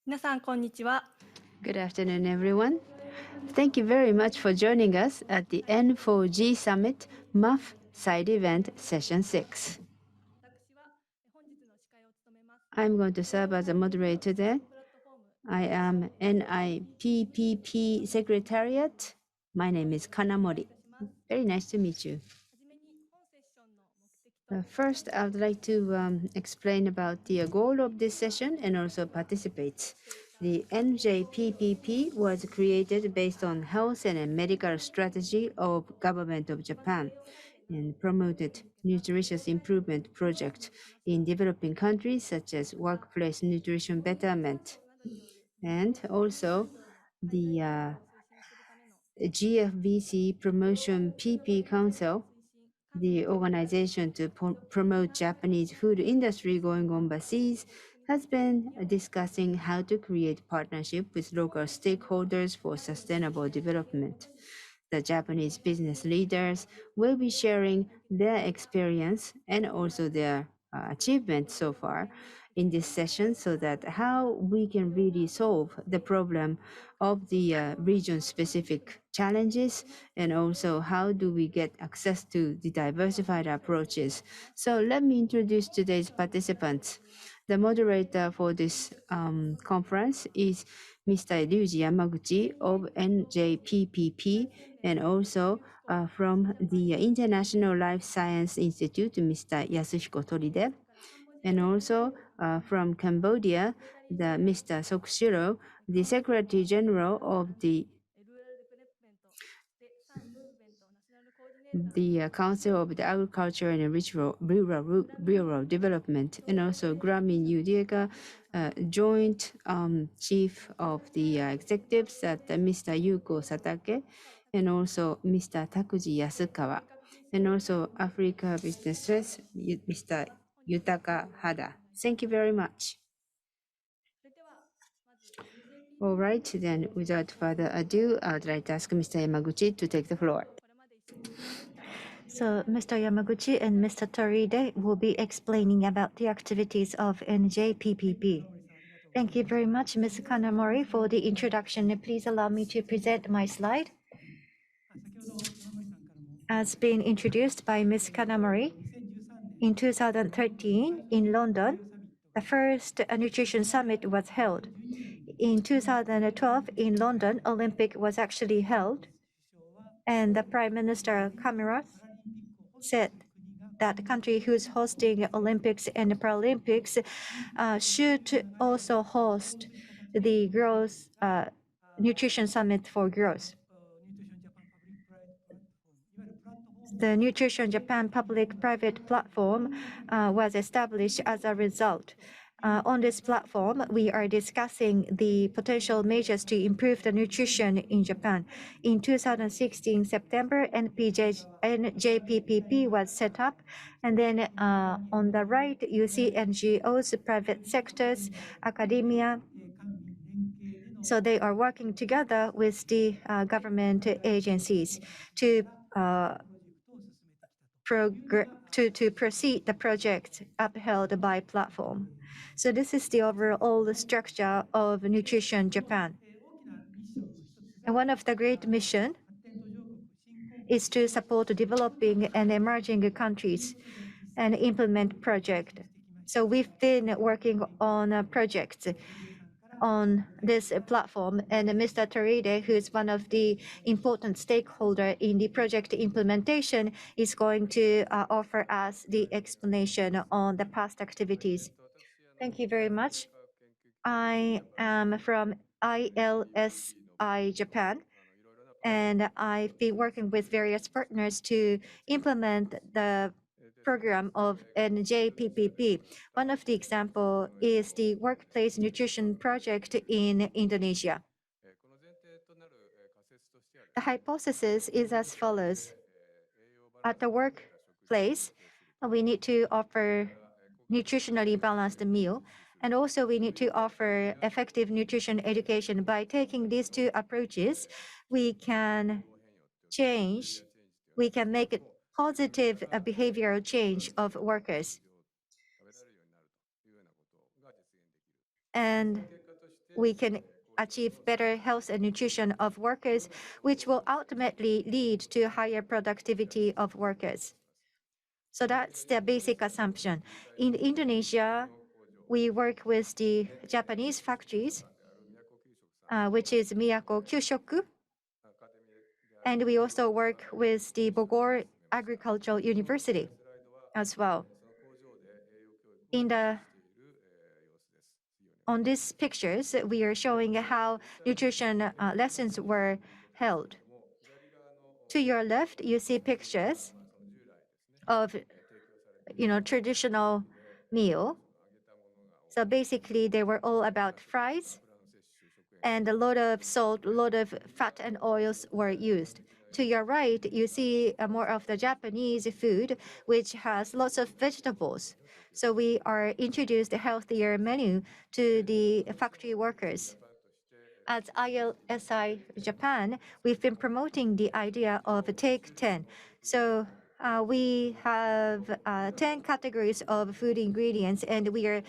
皆さん、こんにちは。 Good afternoon, everyone. Thank you very much for joining us at the N4G Summit MUF Side Event Session 6. 私は本日の司会を務めます。 I'm going to serve as a moderator today. プラットフォーム I am NIPPP secretariat. My name is お願い Kanamori. いたします。 Very nice to meet you. はじめに本セッションの目的と First, I would like to explain about the goal of this session and also participants. The NJPPP was created based on health and medical strategy of government of Japan and promoted nutritious improvement project in developing countries such as workplace nutrition betterment. And also the GFBC Promotion PP Council, the organization to promote Japanese food industry going overseas, has been discussing how to create partnership with local stakeholders for sustainable development. The Japanese business leaders will be sharing their experience and also their achievements so far in this session, so that how we can really solve the problem of the region-specific challenges, and also how do we get access to the diversified approaches. So let me introduce today's participants. The moderator for this conference is Mr. Ryuji Yamaguchi of NJPPP, and also from the International Life Science Institute, Mr. Yasuhiko Toride, and also from Cambodia, the Mr. Sokshiro, the Secretary General of the Council of the Agriculture and Rural Development, and also Grameen Euglena, Joint Chief of the Executives at Mr. Yuko Satake, and also Mr. Takuji Yasukawa, and also Africa Business Stress, Mr. Yutaka Hada. Thank you very much. All right, then without further ado, I would like to ask Mr. Yamaguchi to take the floor. So Mr. Yamaguchi and Mr. Toride will be explaining about the activities of NJPPP. Thank you very much, Ms. Kanamori, for the introduction. Please allow me to present my slide. As been introduced by Ms. Kanamori, in 2013 in London, the first nutrition summit was held. In 2012 in London, Olympic was actually held, and the Prime Minister Cameron said that the country who's hosting Olympics and Paralympics should also host the girls nutrition summit for girls. The Nutrition Japan public-private platform was established as a result. On this platform, we are discussing the potential measures to improve the nutrition in Japan. In 2016 September, NJPPP was set up, and then on the right you see NGOs, private sectors, academia. So they are working together with the government agencies to proceed the project upheld by platform. So this is the overall structure of Nutrition Japan. And one of the great mission is to support developing and emerging countries and implement project. So we've been working on projects on this platform, and Mr. Toride, who is one of the important stakeholder in the project implementation, is going to offer us the explanation on the past activities. Thank you very much. I am from ILSI Japan, and I've been working with various partners to implement the program of NJPPP. One of the example is the workplace nutrition project in Indonesia. The hypothesis is as follows. At the workplace, we need to offer nutritionally balanced meal, and also we need to offer effective nutrition education. By taking these two approaches, we can make a positive behavioral change of workers. And we can achieve better health and nutrition of workers, which will ultimately lead to higher productivity of workers. So that's the basic assumption. In Indonesia, we work with the Japanese factories, which is Miyako Kyushoku, and we also work with the Bogor Agricultural University as well. On these pictures, we are showing how nutrition lessons were held. To your left, you see pictures of traditional meal. So basically, they were all about fries, and a lot of salt, a lot of fat and oils were used. To your right, you see more of the Japanese food, which has lots of vegetables. So we are introduced a healthier menu to the factory workers. At ILSI Japan, we've been promoting the idea of Take 10. So we have 10 categories of food ingredients, and we are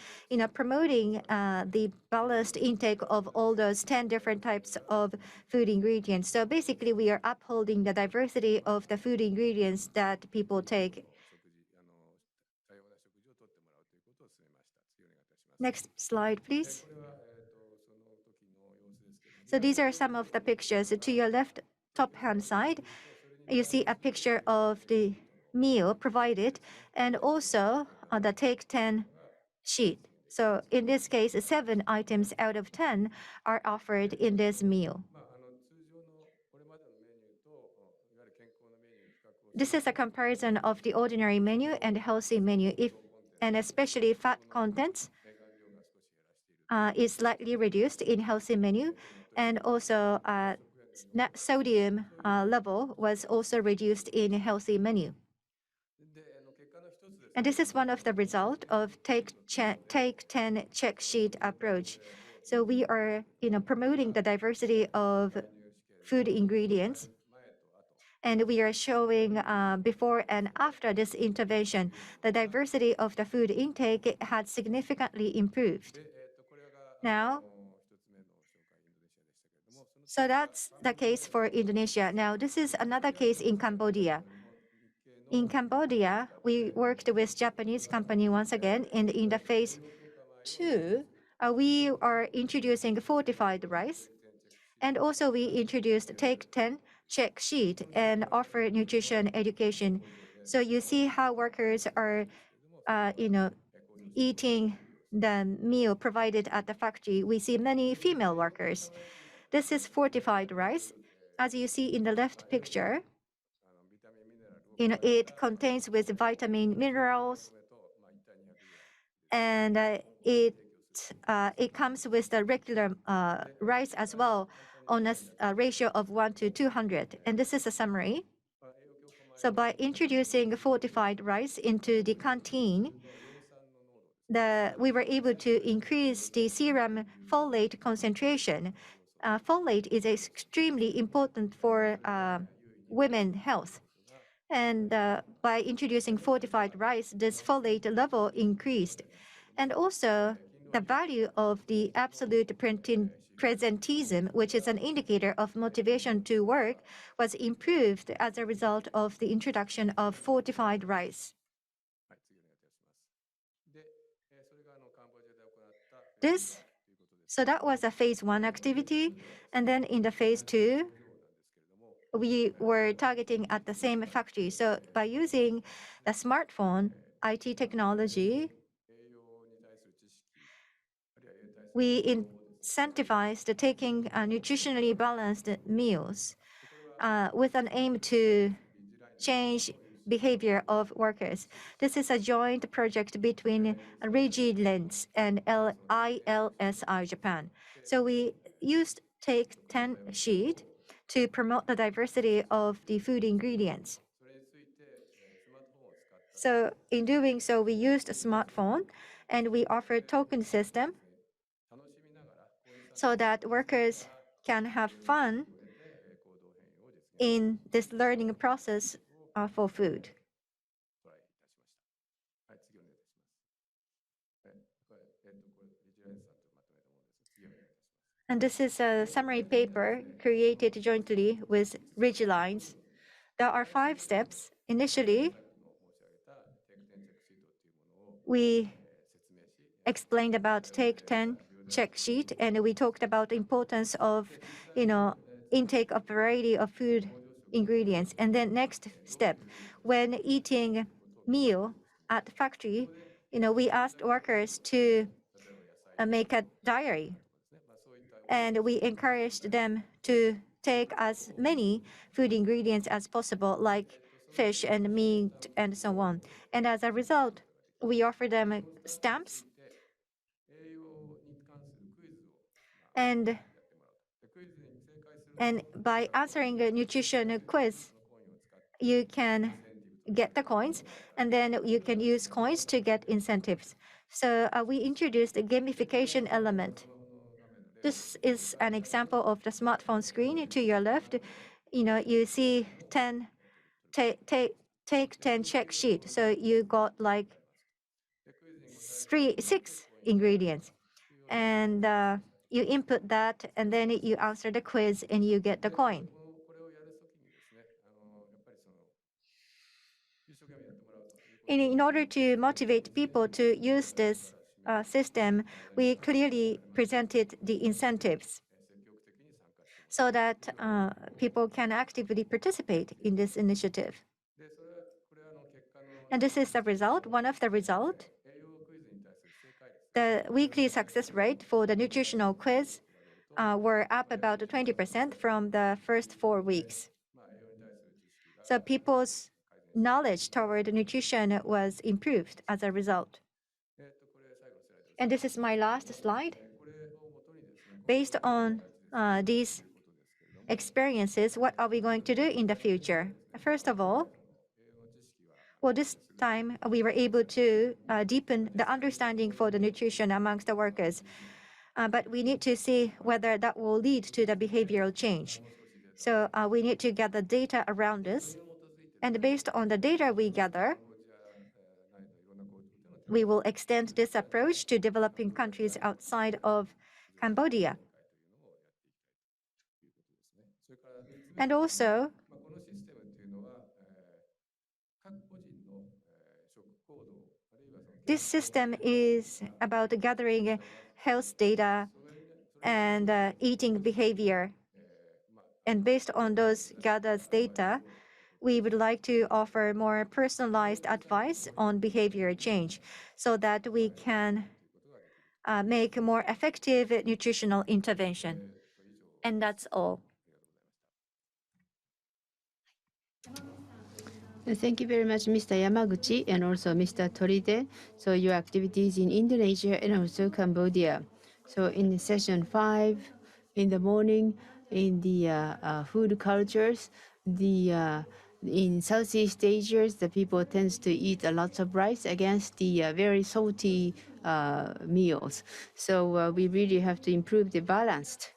promoting the balanced intake of all those 10 different types of food ingredients. So basically, we are upholding the diversity of the food ingredients that people take. Next slide, please. So these are some of the pictures. To your left top hand side, you see a picture of the meal provided and also on the Take 10 sheet. So in this case, 7 items out of 10 are offered in this meal. This is a comparison of the ordinary menu and healthy menu, and especially fat contents is slightly reduced in healthy menu, and also net sodium level was also reduced in healthy menu. And this is one of the results of Take 10 check sheet approach. So we are promoting the diversity of food ingredients, and we are showing before and after this intervention, the diversity of the food intake had significantly improved. Now, so that's the case for Indonesia. Now, this is another case in Cambodia. In Cambodia, we worked with Japanese company once again, and in the phase 2, we are introducing fortified rice, and also we introduced Take 10 check sheet and offer nutrition education. So you see how workers are, eating the meal provided at the factory. We see many female workers. This is fortified rice. As you see in the left picture, it contains with vitamin minerals, and it comes with the regular rice as well on a ratio of 1 to 200. And this is a summary. So by introducing fortified rice into the canteen, we were able to increase the serum folate concentration. Folate is extremely important for women's health. And by introducing fortified rice, this folate level increased. And also, the value of the absolute presentism, which is an indicator of motivation to work, was improved as a result of the introduction of fortified rice. So that was a phase 1 activity. And then in the phase 2, we were targeting at the same factory. So by using the smartphone, IT technology, we incentivized taking nutritionally balanced meals with an aim to change behavior of workers. This is a joint project between Lens and ILSI Japan. So we used Take 10 sheet to promote the diversity of the food ingredients. So in doing so, we used a smartphone and we offered token system so that workers can have fun in this learning process for food. And this is a summary paper created jointly with Ridgelines. There are 5 steps. Initially, we explained about Take 10 check sheet, and we talked about the importance of, intake of variety of food ingredients. And then next step, when eating meal at the factory, we asked workers to make a diary, and we encouraged them to take as many food ingredients as possible, like fish and meat and so on. And as a result, we offer them stamps, and by answering a nutrition quiz, you can get the coins, and then you can use coins to get incentives. So we introduced a gamification element. This is an example of the smartphone screen. To your left, you see 10 take 10 check sheet. So you got like 6 ingredients, and you input that, and then you answer the quiz, and you get the coin. And in order to motivate people to use this system, we clearly presented the incentives so that people can actively participate in this initiative. And this is the result, one of the results. The weekly success rate for the nutritional quiz were up about 20% from the first 4 weeks. So people's knowledge toward nutrition was improved as a result. And this is my last slide. Based on these experiences, what are we going to do in the future? First of all, well, this time we were able to deepen the understanding for the nutrition amongst the workers. But we need to see whether that will lead to the behavioral change. So we need to gather data around this. And based on the data we gather, we will extend this approach to developing countries outside of Cambodia. And also, this system is about gathering health data and eating behavior. And based on those gathered data, we would like to offer more personalized advice on behavior change so that we can make a more effective nutritional intervention. And that's all. Thank you very much, Mr. Yamaguchi, and also Mr. Toride. So your activities in Indonesia and also Cambodia. So in session 5 in the morning, in the food cultures, in Southeast Asia, the people tends to eat a lot of rice against the very salty meals. So we really have to improve the balanced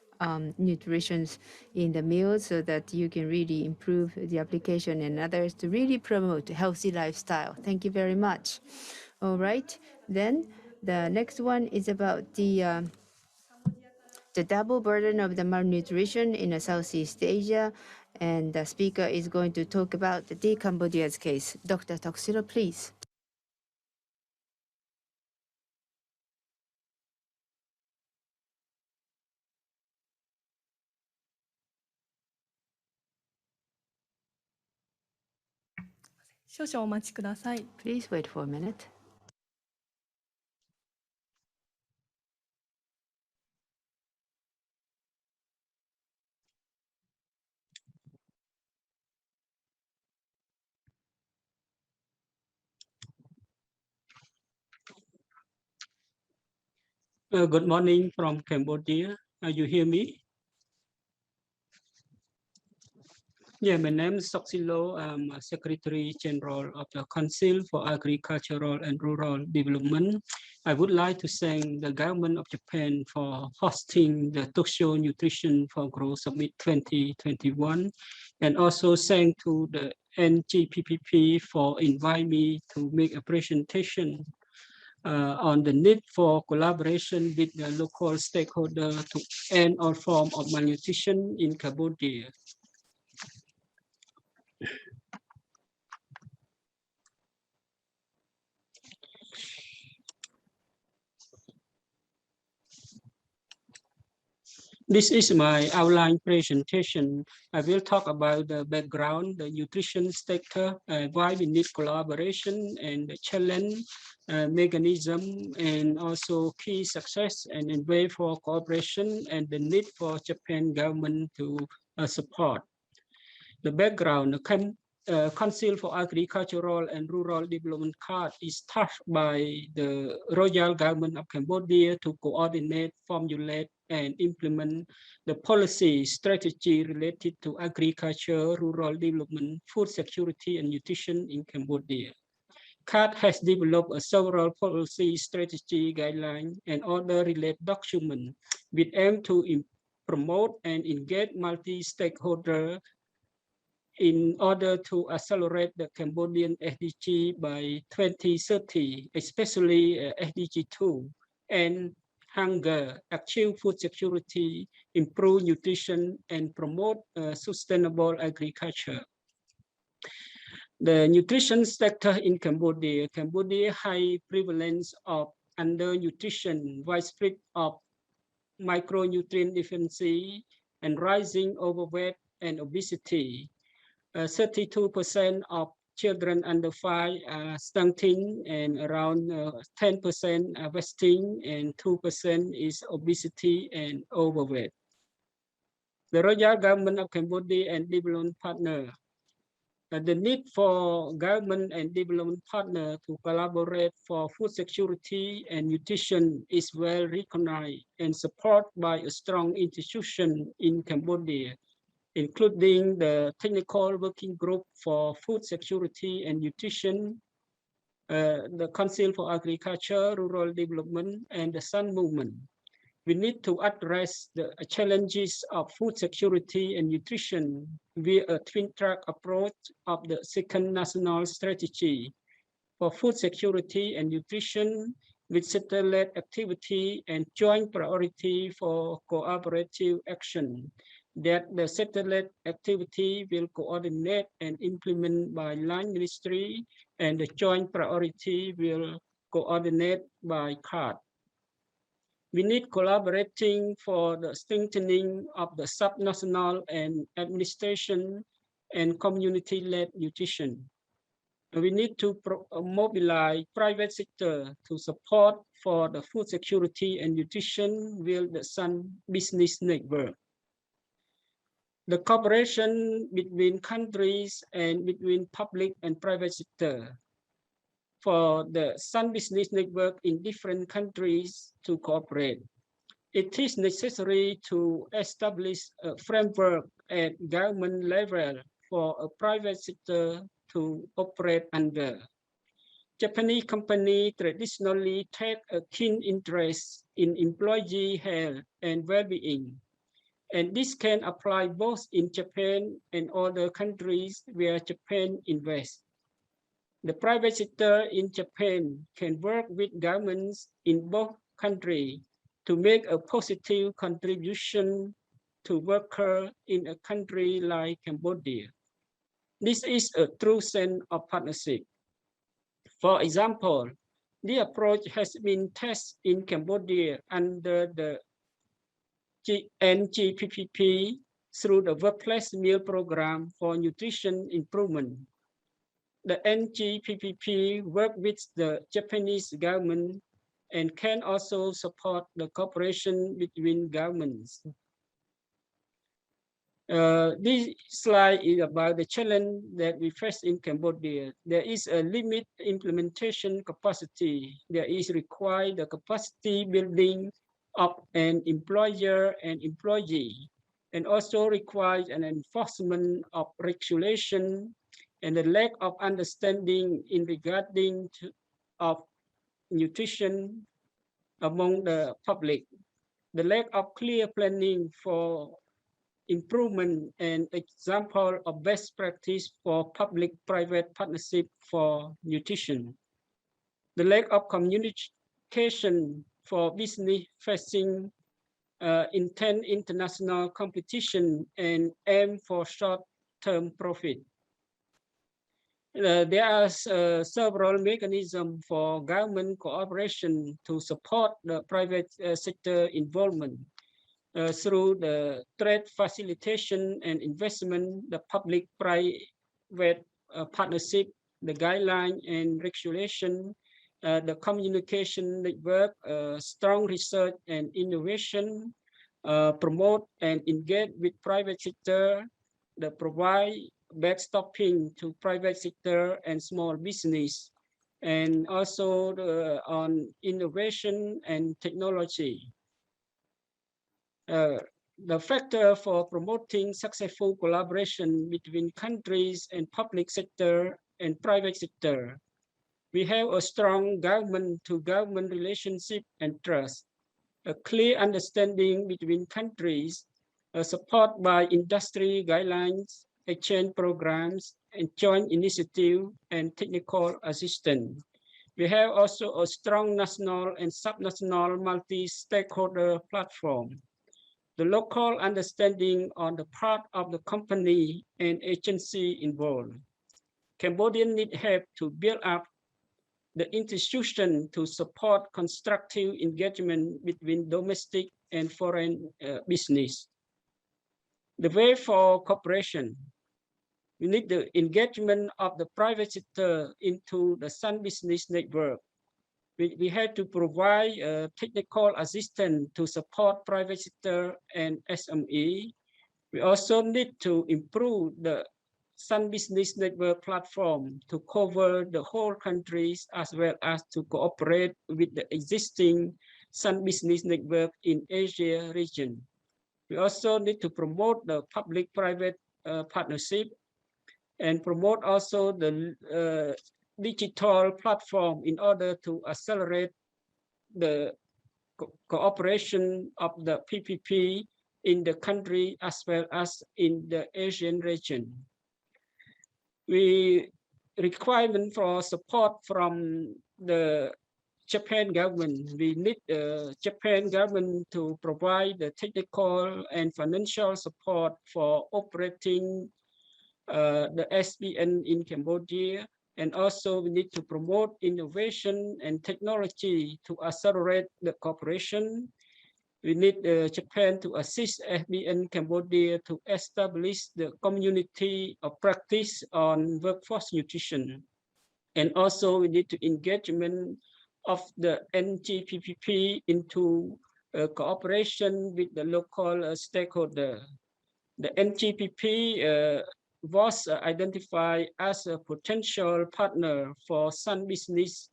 nutrition in the meals so that you can really improve the application and others to really promote a healthy lifestyle. Thank you very much. All right, then the next one is about the double burden of the malnutrition in Southeast Asia, and the speaker is going to talk about the Cambodia's case. Dr. Toksiro, please. Please wait for a minute. Good morning from Cambodia. You hear me? Yeah, my name is Soxilo. I'm Secretary General of the Council for Agricultural and Rural Development. I would like to thank the government of Japan for hosting the Tokyo Nutrition for Growth Summit 2021, and also thank to the NJPPP for inviting me to make a presentation on the need for collaboration with the local stakeholders to end all forms of malnutrition in Cambodia. This is my outline presentation. I will talk about the background, the nutrition sector, why we need collaboration and the challenge, mechanism, and also key success and a way for cooperation and the need for Japan government to support. The background, the Council for Agricultural and Rural Development card is tasked by the Royal Government of Cambodia to coordinate, formulate, and implement the policy strategy related to agriculture, rural development, food security, and nutrition in Cambodia. CAD has developed several policy strategy guidelines and other related documents with aim to promote and engage multi-stakeholder in order to accelerate the Cambodian SDG by 2030, especially SDG 2, and hunger, achieve food security, improve nutrition, and promote sustainable agriculture. The nutrition sector in Cambodia, high prevalence of undernutrition, widespread of micronutrient deficiency, and rising overweight and obesity. 32% of children under 5 are stunting, and around 10% are wasting, and 2% is obesity and overweight. The Royal Government of Cambodia and development partner. The need for government and development partner to collaborate for food security and nutrition is well recognized and supported by a strong institution in Cambodia, including the Technical Working Group for Food Security and Nutrition, the Council for Agriculture, Rural Development, and the Sun Movement. We need to address the challenges of food security and nutrition via a twin-track approach of the second national strategy for food security and nutrition with satellite activity and joint priority for cooperative action, that the satellite activity will coordinate and implement by line ministry, and the joint priority will coordinate by CARD. We need collaborating for the strengthening of the subnational and administration and community-led nutrition. We need to mobilize private sector to support for the food security and nutrition with the Sun Business Network. The cooperation between countries and between public and private sector for the Sun Business Network in different countries to cooperate. It is necessary to establish a framework at government level for a private sector to operate under. Japanese companies traditionally take a keen interest in employee health and well-being, and this can apply both in Japan and other countries where Japan invests. The private sector in Japan can work with governments in both countries to make a positive contribution to workers in a country like Cambodia. This is a true sense of partnership. For example, the approach has been tested in Cambodia under the NJPPP through the Workplace Meal Program for Nutrition Improvement. The NJPPP work with the Japanese government and can also support the cooperation between governments. This slide is about the challenge that we face in Cambodia. There is a limit implementation capacity. There is required the capacity building of an employer and employee, and also requires an enforcement of regulation and the lack of understanding in regarding of nutrition among the public, the lack of clear planning for improvement and example of best practice for public-private partnership for nutrition, the lack of qualification for business facing intense international competition and aim for short-term profit. There are several mechanisms for government cooperation to support the private sector involvement through the trade facilitation and investment, the public-private partnership, the guideline and regulation, the communication network, strong research and innovation, promote and engage with private sector, the provide backstopping to private sector and small business, and also on innovation and technology. The factor for promoting successful collaboration between countries and public sector and private sector. We have a strong government-to-government relationship and trust, a clear understanding between countries, support by industry guidelines, exchange programs, and joint initiative and technical assistance. We have also a strong national and subnational multi-stakeholder platform. The local understanding on the part of the company and agency involved. Cambodia need help to build up the institution to support constructive engagement between domestic and foreign business. The way for cooperation. We need the engagement of the private sector into the Sun Business Network. We have to provide technical assistance to support private sector and SME. We also need to improve the Sun Business Network platform to cover the whole countries as well as to cooperate with the existing Sun Business Network in Asia region. We also need to promote the public-private partnership and promote also the digital platform in order to accelerate the cooperation of the PPP in the country as well as in the Asian region. We requirement for support from the Japan government. We need the Japan government to provide the technical and financial support for operating the SBN in Cambodia. And also we need to promote innovation and technology to accelerate the cooperation. We need Japan to assist SBN Cambodia to establish the community of practice on workforce nutrition. And also we need to engagement of the NJPPP into cooperation with the local stakeholder. The NJPPP was identified as a potential partner for Sun Business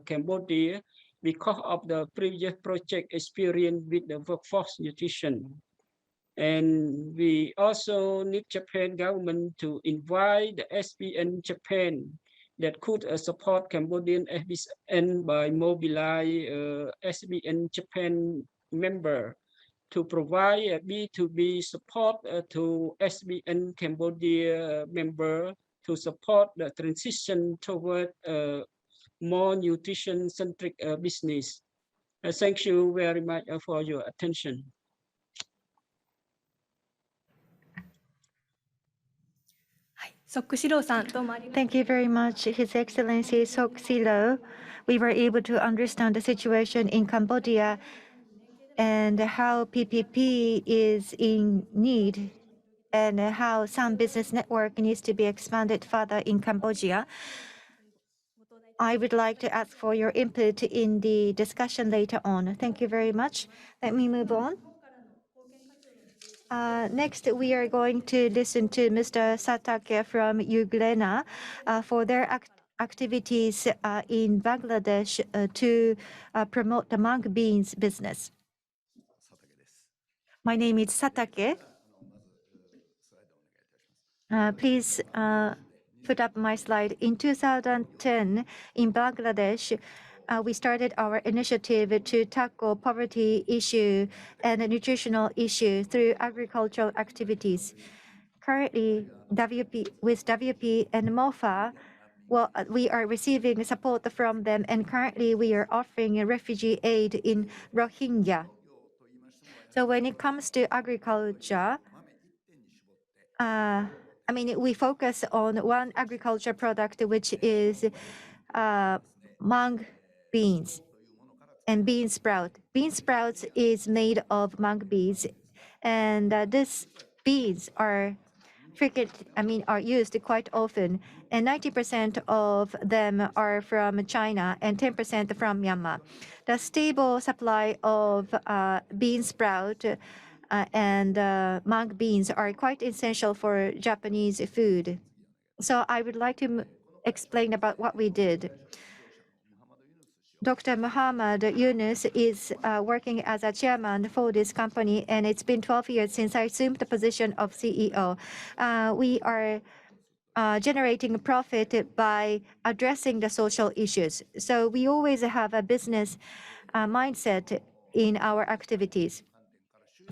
Cambodia because of the previous project experience with the workforce nutrition. And we also need Japan government to invite the SBN Japan that could support Cambodian SBN by mobilize SBN Japan member to provide B2B support to SBN Cambodia member to support the transition toward more nutrition-centric business. Thank you very much for your attention. Thank you very much, His Excellency Sok Silo. We were able to understand the situation in Cambodia and how PPP is in need and how Sun Business Network needs to be expanded further in Cambodia. I would like to ask for your input in the discussion later on. Thank you very much. Let me move on. Next, we are going to listen to Mr. Satake from Euglena for their activities in Bangladesh to promote the mung beans business. My name is Satake. Please put up my slide. In 2010, in Bangladesh, we started our initiative to tackle poverty issue and a nutritional issue through agricultural activities. Currently, with WP and MOFA, well, we are receiving support from them, and currently we are offering a refugee aid in Rohingya. So when it comes to agriculture, I mean, we focus on one agriculture product, which is mung beans and bean sprout. Bean sprouts is made of mung beans, and these beans are are used quite often, and 90% of them are from China and 10% from Myanmar. The stable supply of bean sprout and mung beans are quite essential for Japanese food. So I would like to explain about what we did. Dr. Muhammad Yunus is working as a chairman for this company, and it's been 12 years since I assumed the position of CEO. We are generating profit by addressing the social issues. So we always have a business mindset in our activities.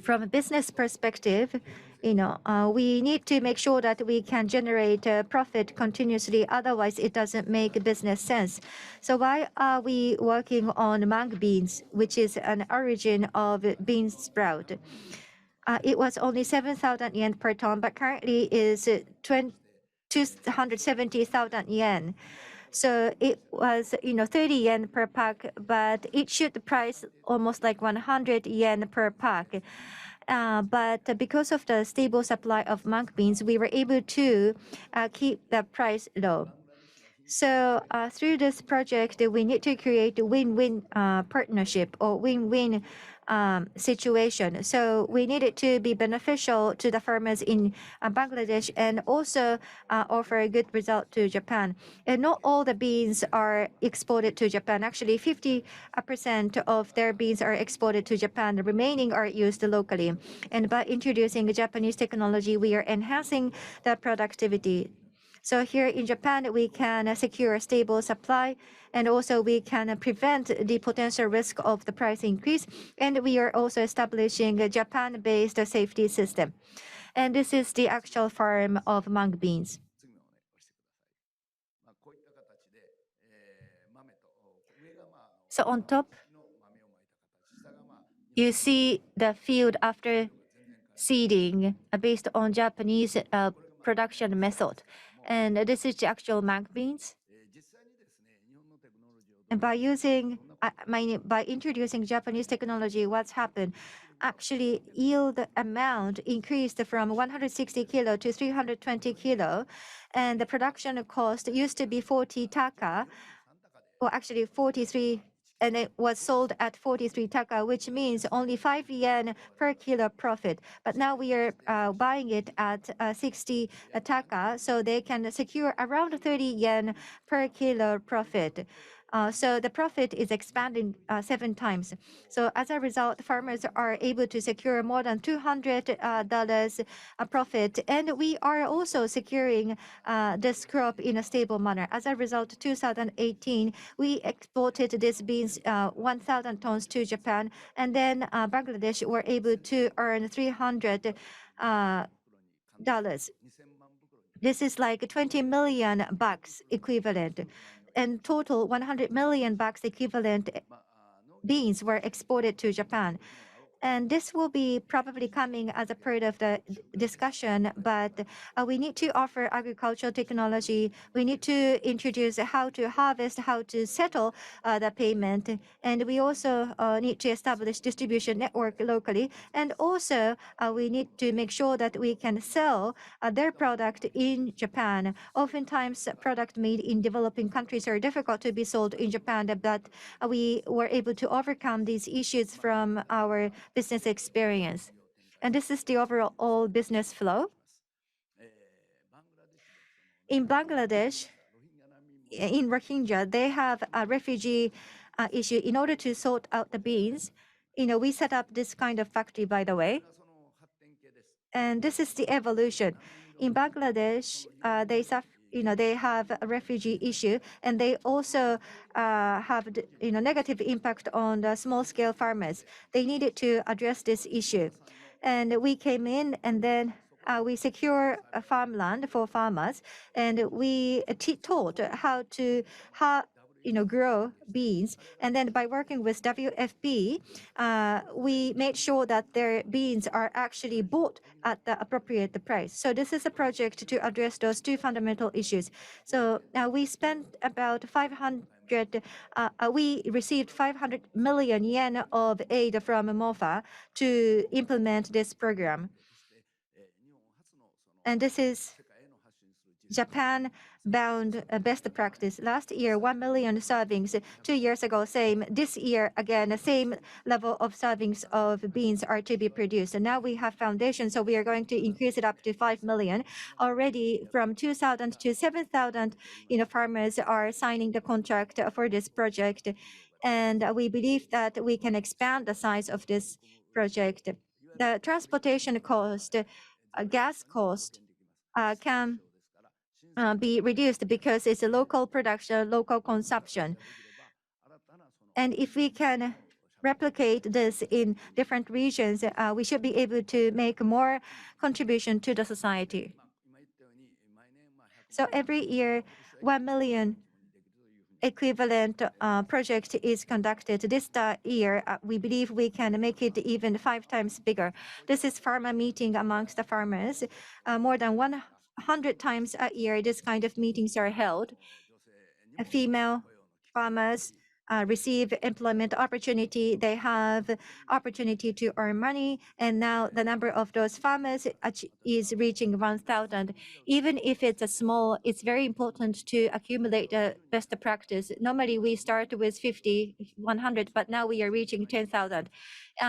From a business perspective, we need to make sure that we can generate profit continuously. Otherwise, it doesn't make business sense. So why are we working on mung beans, which is an origin of bean sprout? It was only 7,000 yen per ton, but currently is 270,000 yen. So it was 30 yen per pack, but it should price almost like 100 yen per pack. But because of the stable supply of mung beans, we were able to keep the price low. So through this project, we need to create a win-win partnership or win-win situation. So we need it to be beneficial to the farmers in Bangladesh and also offer a good result to Japan. And not all the beans are exported to Japan. Actually, 50% of their beans are exported to Japan. The remaining are used locally. And by introducing Japanese technology, we are enhancing the productivity. So here in Japan, we can secure a stable supply, and also we can prevent the potential risk of the price increase. And we are also establishing a Japan-based safety system. And this is the actual farm of mung beans. So on top, you see the field after seeding based on Japanese production method. And this is the actual mung beans. And by introducing Japanese technology, what's happened? Actually, yield amount increased from 160 kilo to 320 kilo, and the production cost used to be 40 taka, or actually 43, and it was sold at 43 taka, which means only 5 yen per kilo profit. But now we are buying it at 60 taka, so they can secure around 30 yen per kilo profit. So the profit is expanding 7 times. So as a result, farmers are able to secure more than $200 profit, and we are also securing this crop in a stable manner. As a result, 2018, we exported these beans 1,000 tons to Japan, and then Bangladesh were able to earn $300. This is like 20 million bucks equivalent. And total 100 million bucks equivalent beans were exported to Japan. And this will be probably coming as a part of the discussion, but we need to offer agricultural technology. We need to introduce how to harvest, how to settle the payment. And we also need to establish distribution network locally. And also we need to make sure that we can sell their product in Japan. Oftentimes, product made in developing countries are difficult to be sold in Japan, but we were able to overcome these issues from our business experience. And this is the overall business flow. In Bangladesh, in Rohingya, they have a refugee issue. In order to sort out the beans, we set up this kind of factory, by the way. And this is the evolution. In Bangladesh, they have a refugee issue, and they also have negative impact on the small-scale farmers. They needed to address this issue, and we came in, and then we secure a farmland for farmers, and we taught how to grow beans. And then by working with WFP, we made sure that their beans are actually bought at the appropriate price. So this is a project to address those two fundamental issues. So we spent about 500. We received 500 million yen of aid from MOFA to implement this program. And this is Japan-bound best practice. Last year, 1 million servings. 2 years ago, same. This year, again, the same level of servings of beans are to be produced. And now we have foundation, so we are going to increase it up to 5 million. Already from 2,000 to 7,000, farmers are signing the contract for this project. And we believe that we can expand the size of this project. The transportation cost, gas cost, can be reduced because it's a local production, local consumption. And if we can replicate this in different regions, we should be able to make more contribution to the society. So every year, 1 million equivalent project is conducted. This year, we believe we can make it even 5 times bigger. This is farmer meeting amongst the farmers. More than 100 times a year, this kind of meetings are held. Female farmers receive employment opportunity. They have opportunity to earn money. And now the number of those farmers is reaching 1,000. Even if it's a small, it's very important to accumulate the best practice. Normally we start with 50, 100, but now we are reaching 10,000.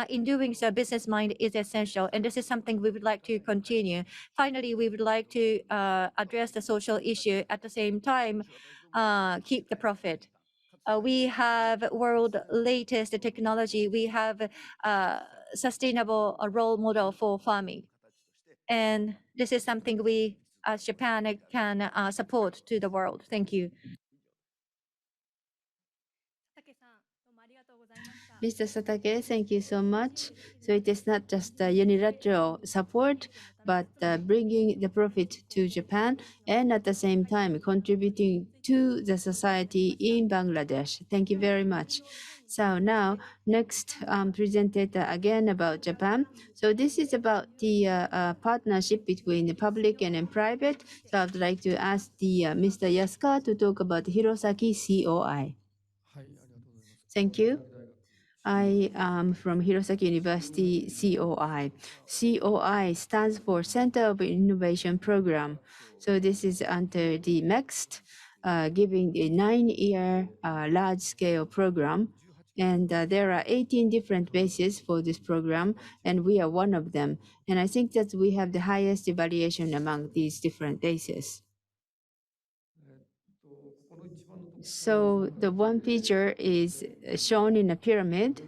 In doing so, business mind is essential, and this is something we would like to continue. Finally, we would like to address the social issue at the same time, keep the profit. We have world latest technology. We have sustainable role model for farming. And this is something we, as Japan, can support to the world. Thank you. Mr. Satake, thank you so much. So it is not just unilateral support, but bringing the profit to Japan and at the same time contributing to the society in Bangladesh. Thank you very much. So now, next presentator again about Japan. So this is about the partnership between the public and private. So I'd like to ask the Mr. Yasukawa to talk about Hirosaki COI. Thank you. I am from Hirosaki University COI. COI stands for Center of Innovation Program. So this is under the MEXT, giving a 9-year large-scale program. And there are 18 different bases for this program, and we are one of them. And I think that we have the highest evaluation among these different bases. So the one feature is shown in a pyramid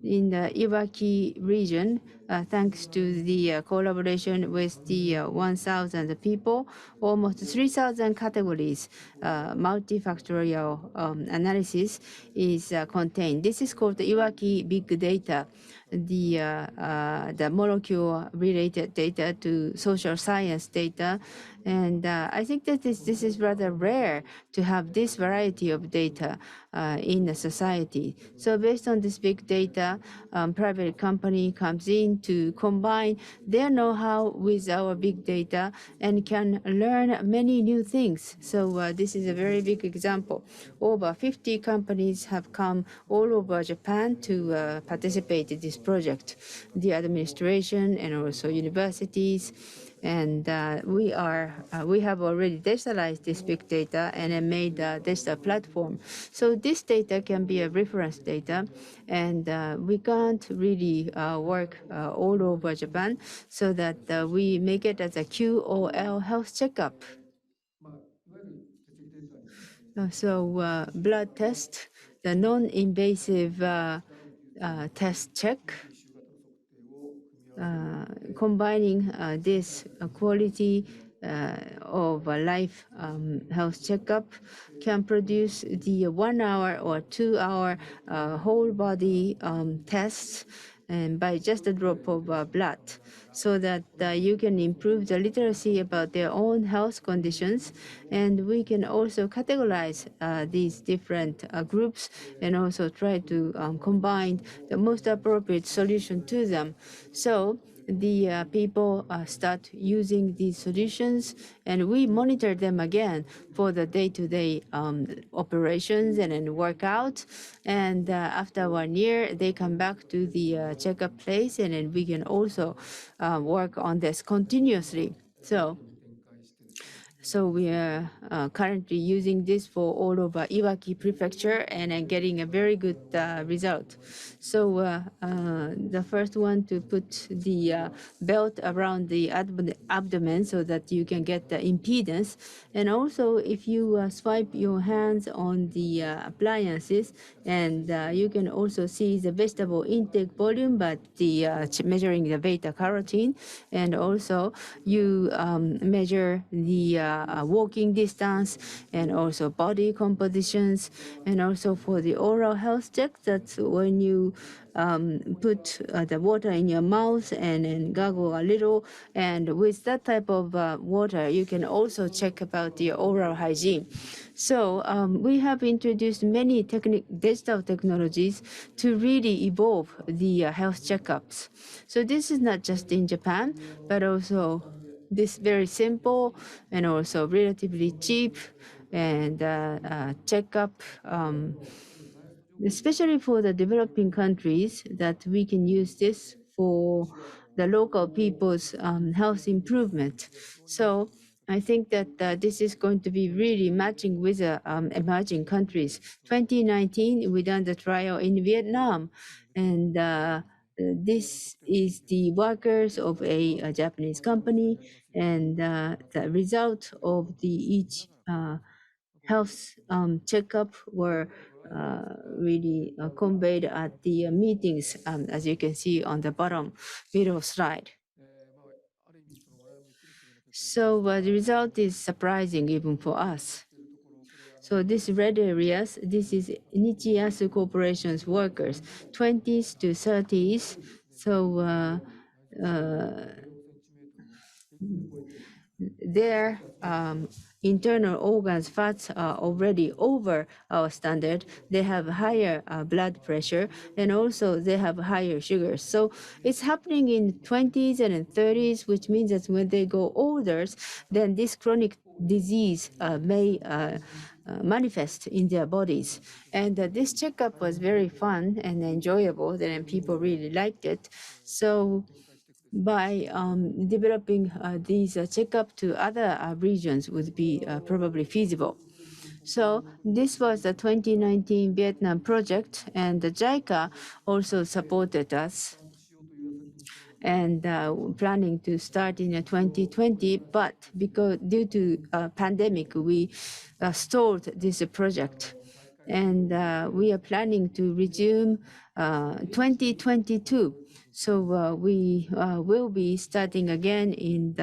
in the Iwaki region, thanks to the collaboration with the 1,000 people, almost 3,000 categories, multifactorial analysis is contained. This is called the Iwaki Big Data, the molecule-related data to social science data. And I think that this is rather rare to have this variety of data in a society. So based on this big data, private company comes in to combine their know-how with our big data and can learn many new things. So this is a very big example. Over 50 companies have come all over Japan to participate in this project. The administration and also universities. And we have already digitalized this big data and then made a digital platform. So this data can be a reference data, and we can't really work all over Japan, so that we make it as a QOL health checkup. So blood test, the non-invasive test check. Combining this quality of life health checkup can produce the 1 hour or 2 hour whole body tests and by just a drop of blood, so that you can improve the literacy about their own health conditions. And we can also categorize these different groups and also try to combine the most appropriate solution to them. So the people start using these solutions, and we monitor them again for the day-to-day operations and then workout. And after 1 year, they come back to the checkup place, and then we can also work on this continuously. So we are currently using this for all over Iwaki Prefecture and getting a very good result. So the first one to put the belt around the abdomen so that you can get the impedance. And also if you swipe your hands on the appliances, and you can also see the vegetable intake volume, but the measuring the beta carotene, and also you measure the walking distance and also body compositions. And also for the oral health check, that's when you put the water in your mouth and then gargle a little, and with that type of water you can also check about the oral hygiene. So we have introduced many digital technologies to really evolve the health checkups. So this is not just in Japan, but also this very simple and also relatively cheap and checkup, especially for the developing countries, that we can use this for the local people's health improvement. So I think that this is going to be really matching with emerging countries. 2019, we done the trial in Vietnam, and this is the workers of a Japanese company, and the result of each health checkup were really conveyed at the meetings, as you can see on the bottom middle slide. So the result is surprising even for us. So this red areas, this is Nichiyasu Corporation's workers, 20s to 30s. So their internal organs fats are already over our standard. They have higher blood pressure, and also they have higher sugars. So it's happening in 20s and in 30s, which means that when they go older, then this chronic disease may manifest in their bodies. And this checkup was very fun and enjoyable, and people really liked it. So by developing these checkup to other regions would be probably feasible. So this was the 2019 Vietnam project, and the JICA also supported us, and planning to start in 2020, but because due to pandemic, we stalled this project. And we are planning to resume 2022. So we will be starting again in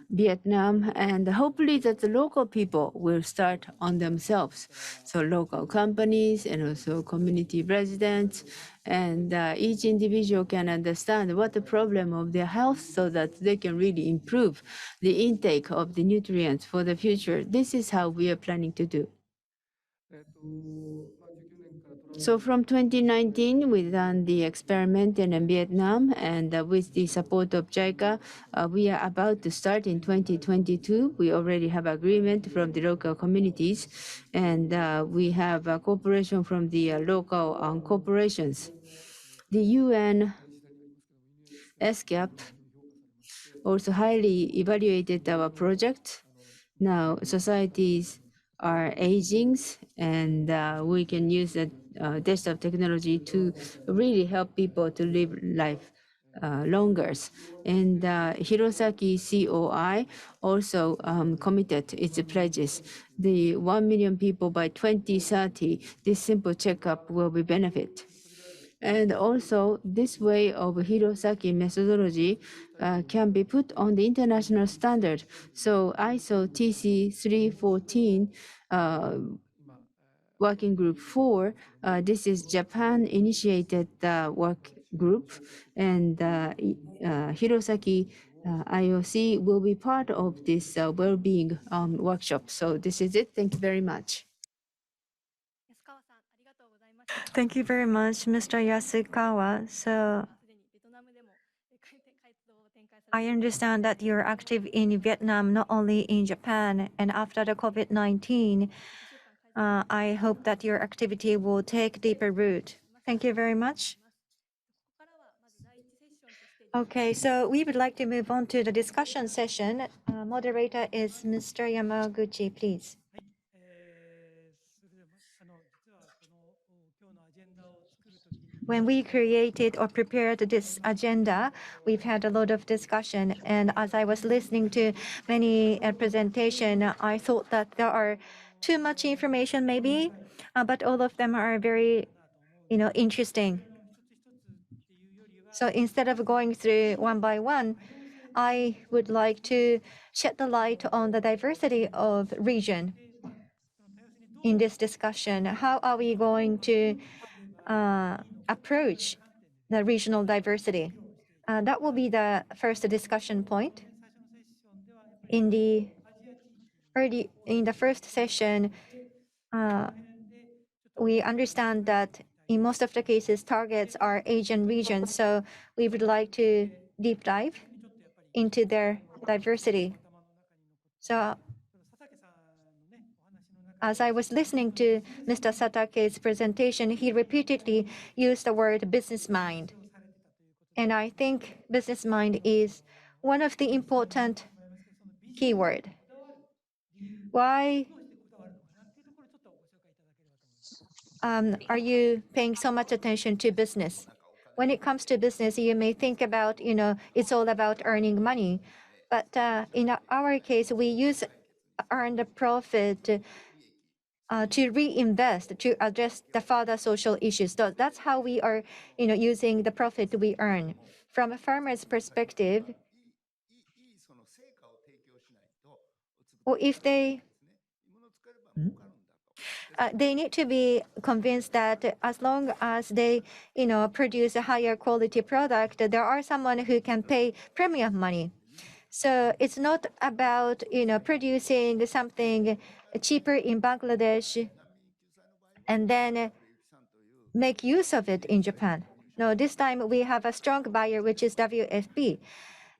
Vietnam, and hopefully that the local people will start on themselves. So local companies and also community residents, and each individual can understand what the problem of their health, so that they can really improve the intake of the nutrients for the future. This is how we are planning to do. So from 2019, we done the experiment in Vietnam, and with the support of JICA, we are about to start in 2022. We already have agreement from the local communities, and we have a cooperation from the local corporations. The UN SCAP also highly evaluated our project. Now societies are aging, and we can use the digital technology to really help people to live life longer. And Hirosaki COI also committed its pledges. The 1 million people by 2030, this simple checkup will be benefit. And also, this way of Hirosaki methodology can be put on the international standard. So ISO TC 314 Working Group 4, this is Japan-initiated work group, and Hirosaki IOC will be part of this well-being workshop. So this is it. Thank you very much. 安川さん、ありがとうございました。 Thank you very much, Mr. Yasukawa. So すでにベトナムでも活動を展開されて I understand that you're active in Vietnam, not only in Japan. And after the COVID-19, 1週間開催 I hope that your activity will take deeper root. Thank you very much. ここからはまず第一セッションとして Okay, so we would like to move on to the discussion session. Moderator is Mr. Yamaguchi, please. それでも実はこの今日のアジェンダを作るときに When we created or prepared this agenda, we've had a lot of discussion. And as I was listening to many presentation, I thought that there are too much information maybe, but all of them are very, interesting. 一つ一つっていうよりは So instead of going through one by one, I would like to shed the light on the diversity of region その多様性にどう in this discussion. How are we going to approach the regional diversity? That will be the first discussion point. 最初のセッションではやっぱり In the アジア地域 in the first session, この辺でちょっと we understand that in most of the cases, targets are Asian regions. So we would like to deep dive ちょっとやっぱり into their diversity. 頭の中に残って So 佐竹さんのねお話の中 as I was listening to Mr. Satake's presentation, he repeatedly used the word business mind. をされてたということで And I think business mind is one of the important 思いますけどそのビジネス keyword. にこだわる理由 Why どうしてこだわるのかなっていうところをちょっとご紹介いただければと思います。 are you paying so much attention to business? When it comes to business, you may think about, it's all about earning money. But in our case, we use earned profit to reinvest to address the further social issues. So that's how we are, using the profit we earn. From a farmer's perspective, いいその成果を提供しないと or if they 物を作れば儲かるんだと。 they need to be convinced that as long as they, produce a higher quality product, there are someone who can pay premium money. So it's not about, producing something cheaper in Bangladesh and then make use of it in Japan. No, this time we have a strong buyer, which is WFP.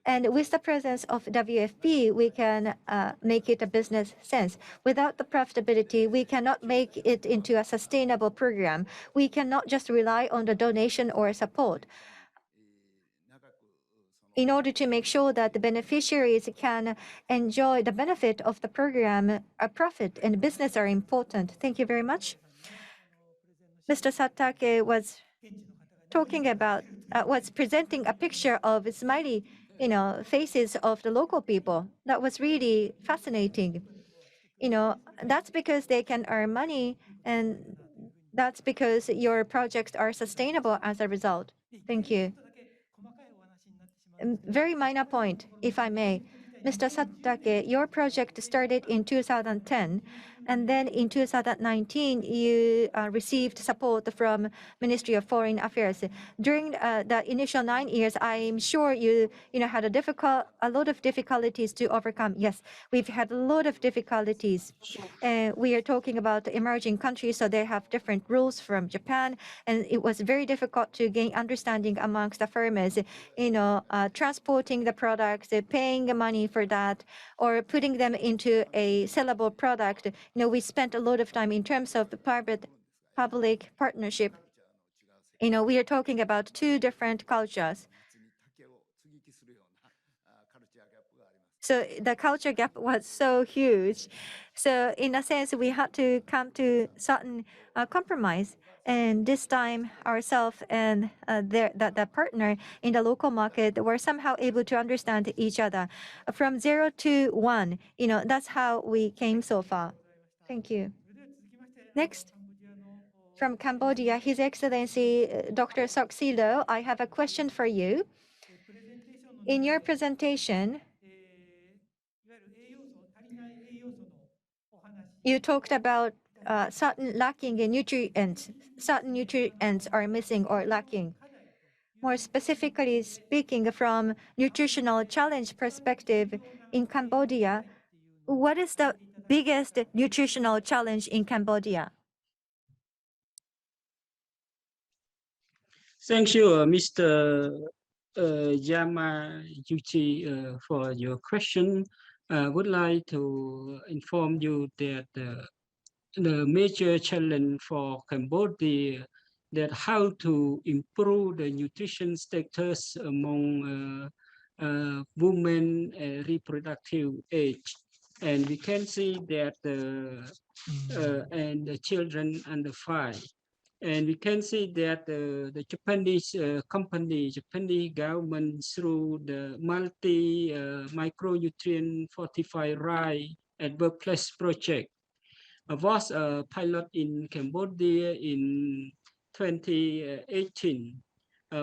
And with the presence of WFP, we can make it a business sense. Without the profitability, we cannot make it into a sustainable program. We cannot just rely on the donation or support. In order to make sure that the beneficiaries can enjoy the benefit of the program, a profit and business are important. Thank you very much. Mr. Satake was talking about, was presenting a picture of smiley, faces of the local people. That was really fascinating. That's because they can earn money, and that's because your projects are sustainable as a result. Thank you. ちょっとだけ細かいお話になってしまうんですけど Very minor point, if I may. Mr. Satake, your project started in 2010, and then in 2019, you received support from Ministry of Foreign Affairs. During the initial 9 years, I'm sure you, had a lot of difficulties to overcome. Yes, we've had a lot of difficulties. We are talking about emerging countries, so they have different rules from Japan, and it was very difficult to gain understanding amongst the farmers. Transporting the products, paying the money for that, or putting them into a sellable product. We spent a lot of time in terms of the private-public partnership. We are talking about two different cultures. に竹を接ぎ木するようなカルチャーギャップがあります。 So the culture gap was so huge. So in a sense, we had to come to certain compromise. And this time, ourselves and the partner in the local market were somehow able to understand each other. From 0 to 1, that's how we came so far. Thank you. それでは続きまして Next, カンボジアの from Cambodia, His Excellency Dr. Soksilo, I have a question for you. プレゼンテーションの In 中 your で presentation, いわゆる栄養素足りない栄養素のお話 you talked about certain lacking in nutrients. Certain nutrients are missing or lacking. More specifically speaking, from nutritional challenge perspective in Cambodia, what is the biggest nutritional challenge in Cambodia? Thank you, Mr. Yamaguchi, for your question. I would like to inform you that the major challenge for Cambodia that how to improve the nutrition status among women reproductive age. And we can see that and the children under 5. And we can see that the Japanese company, Japanese government, through the multi micronutrient fortified rice at workplace project, was a pilot in Cambodia in 2018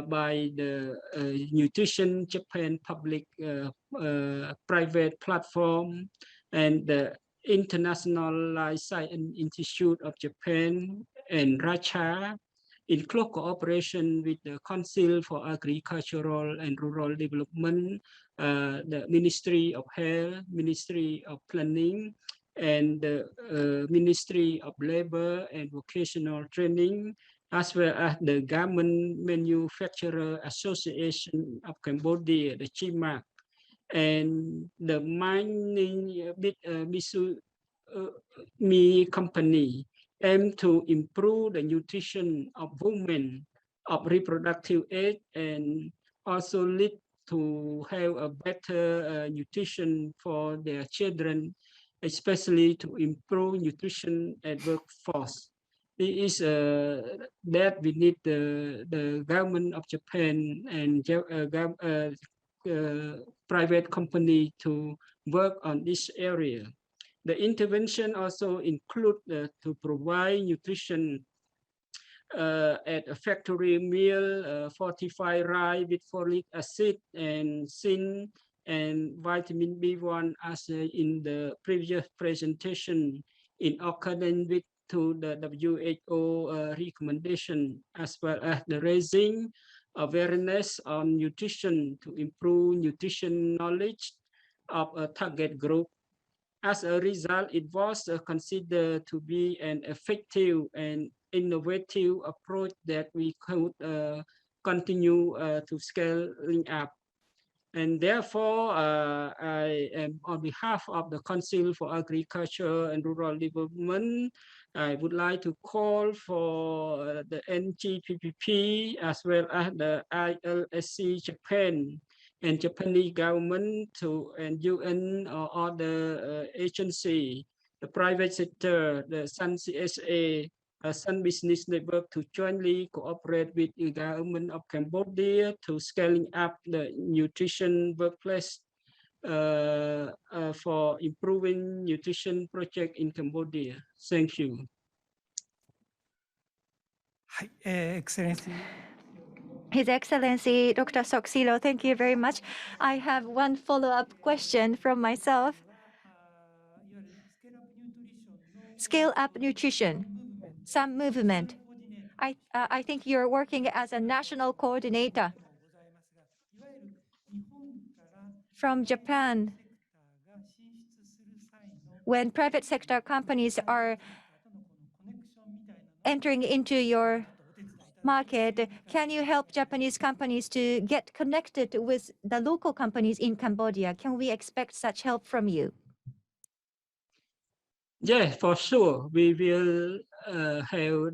by the Nutrition Japan public private platform and the International Life Science Institute of Japan and Russia, in close cooperation with the Council for Agricultural and Rural Development, the Ministry of Health, Ministry of Planning, and the Ministry of Labor and Vocational Training, as well as the Garment Manufacturer Association of Cambodia, the GMAC, and the mining Mitsumi company aim to improve the nutrition of women of reproductive age and also lead to have a better nutrition for their children, especially to improve nutrition at workforce. It is that we need the government of Japan and private company to work on this area. The intervention also include to provide nutrition at a factory meal, fortified rice with folic acid and zinc and vitamin B1 as in the previous presentation, in accordance with to the WHO recommendation, as well as the raising awareness on nutrition to improve nutrition knowledge of a target group. As a result, it was considered to be an effective and innovative approach that we could continue to scaling up. And therefore, I am on behalf of the Council for Agriculture and Rural Development, I would like to call for the NJPPP as well as the ILSI Japan and Japanese government to and UN or other agency, the private sector, the Sun CSA, Sun Business Network to jointly cooperate with the government of Cambodia to scaling up the nutrition workplace for improving nutrition project in Cambodia. Thank you. Excellency. His Excellency, Dr. Soxilo, thank you very much. I have one follow-up question from myself. Scale up nutrition, some movement. I think you're working as a national coordinator. From Japan, when private sector companies are entering into your market, can you help Japanese companies to get connected with the local companies in Cambodia? Can we expect such help from you? Yeah, for sure. We will have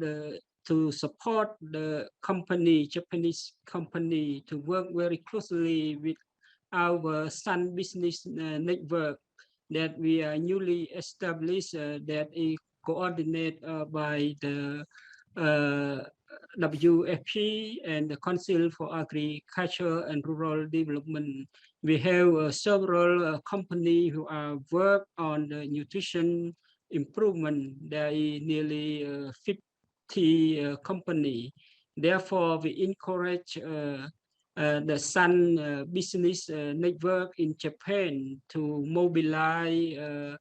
to support the company, Japanese company, to work very closely with our Sun Business Network that we are newly established, that is coordinated by the WFP and the Council for Agriculture and Rural Development. We have several companies who are work on the nutrition improvement. There is nearly 50 companies. Therefore, we encourage the Sun Business Network in Japan to mobilize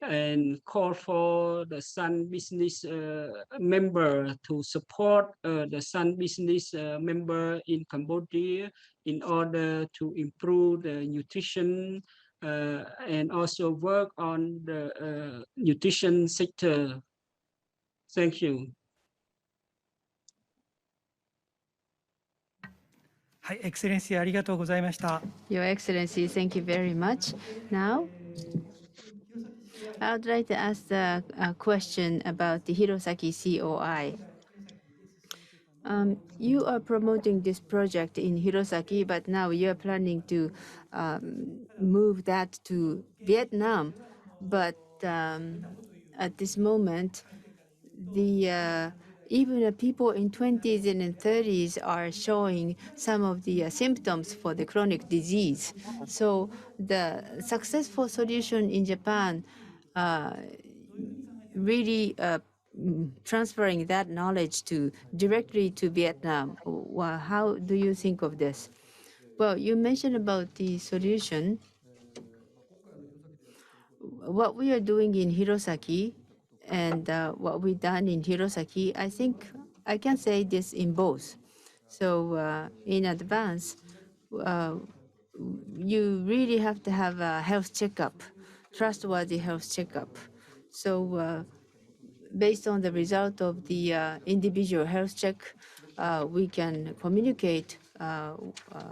and call for the Sun business member to support the Sun business member in Cambodia in order to improve the nutrition and also work on the nutrition sector. Thank you. はい、エクセレンシーありがとうございました。 Your Excellency, thank you very much. Now, I would like to ask a question about the Hirosaki COI. You are promoting this project in Hirosaki, but now you're planning to move that to Vietnam. But at this moment, even the people in 20s and in 30s are showing some of the symptoms for the chronic disease. So the successful solution in Japan really transferring that knowledge directly to Vietnam. How do you think of this? Well, you mentioned about the solution. What we are doing in Hirosaki and what we've done in Hirosaki, I think I can say this in both. So in advance, you really have to have a health checkup, trustworthy health checkup. So based on the result of the individual health check, we can communicate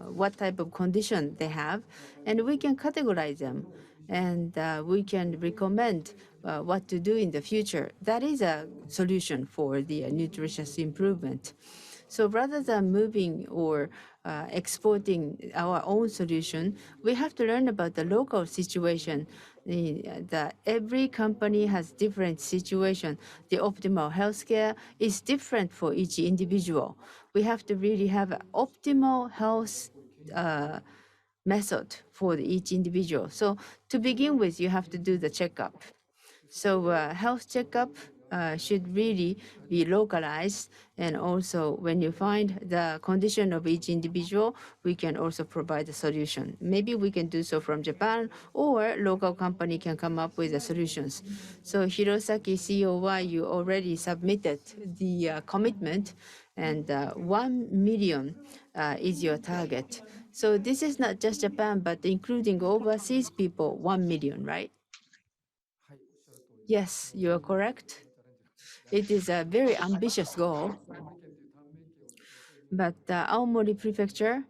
what type of condition they have, and we can categorize them, and we can recommend what to do in the future. That is a solution for the nutritious improvement. So rather than moving or exporting our own solution, we have to learn about the local situation. Every company has different situation. The optimal healthcare is different for each individual. We have to really have an optimal health method for each individual. So to begin with, you have to do the checkup. So health checkup should really be localized, and also when you find the condition of each individual, we can also provide a solution. Maybe we can do so from Japan, or local company can come up with the solutions. So Hirosaki COI, you already submitted the commitment, and 1 million is your target. So this is not just Japan, but including overseas people, 1 million, right? Yes, you are correct. It is a very ambitious goal. But Aomori Prefecture,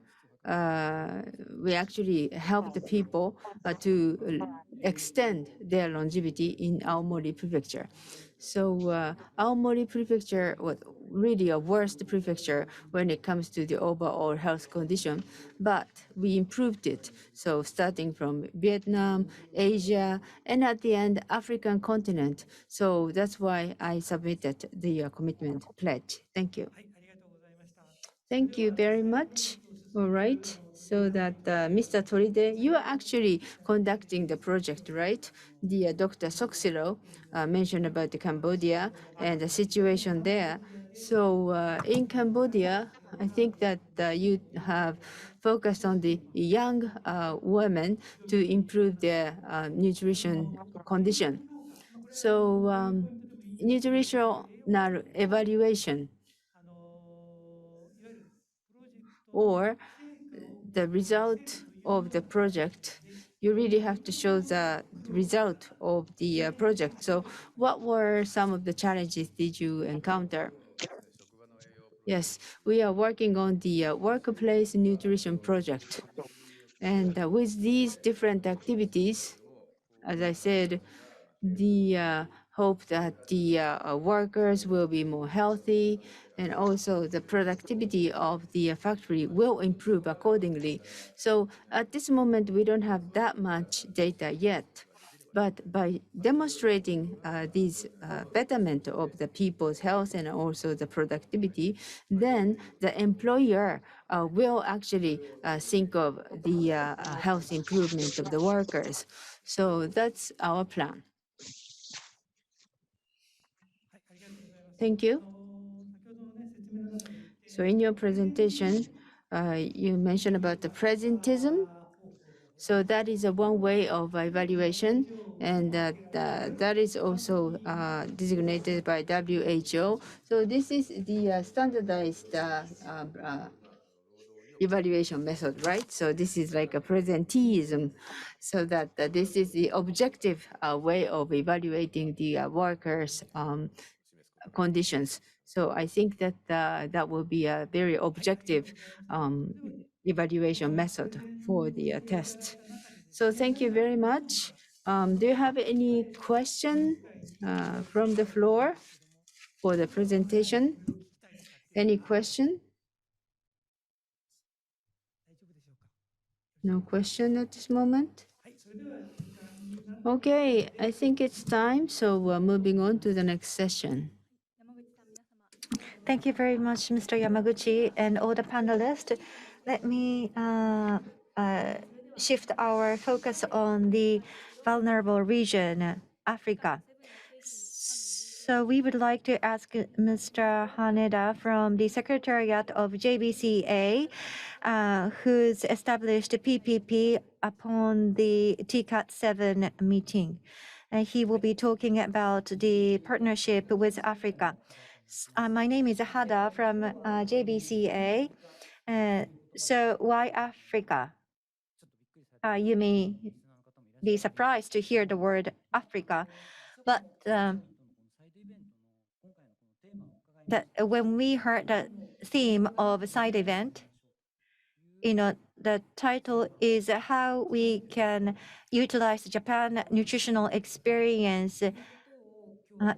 we actually help the people to extend their longevity in Aomori Prefecture. So Aomori Prefecture was really a worst prefecture when it comes to the overall health condition, but we improved it. So starting from Vietnam, Asia, and at the end, African continent. So that's why I submitted the commitment pledge. Thank you. はい、ありがとうございました。 Thank you very much. All right. So that Mr. Toride, you are actually conducting the project, right? The Dr. Soxilo mentioned about the Cambodia and the situation there. So in Cambodia, I think that you have focused on the young women to improve their nutrition condition. So nutritional evaluation いわゆるプロジェクト or 成果を the result of the project, you really have to show the result of the project. So what were some of the challenges did you encounter? Yes, we are working on the workplace nutrition project. And with these different activities, as I said, the hope that the workers will be more healthy, and also the productivity of the factory will improve accordingly. So at this moment, we don't have that much data yet. But by demonstrating these betterment of the people's health and also the productivity, then the employer will actually think of the health improvement of the workers. So that's our plan. はい、ありがとうございます。 Thank you. 先ほどのね、説明の中で言って So in your presentation, you mentioned about the presentism So that is one way of evaluation, and that is also designated by WHO. So this is the standardized evaluation method, right? So this is like a presenteeism, so that this is the objective way of evaluating the workers' conditions. So I think that that will be a very objective evaluation method for the test. So thank you very much. Do you have any question from the floor for the presentation? Any question? No question at this moment? Okay, I think it's time, so we're moving on to the next session. Thank you very much, Mr. Yamaguchi and all the panelists. Let me shift our focus on the vulnerable region, Africa. So we would like to ask Mr. Haneda from the Secretariat of JBCA, who's established PPP upon the TCAT 7 meeting. He will be talking about the partnership with Africa. My name is Hada from JBCA. So why Africa? You may be surprised to hear the word Africa, but when we heard the theme of a side event, the title is how we can utilize Japan nutritional experience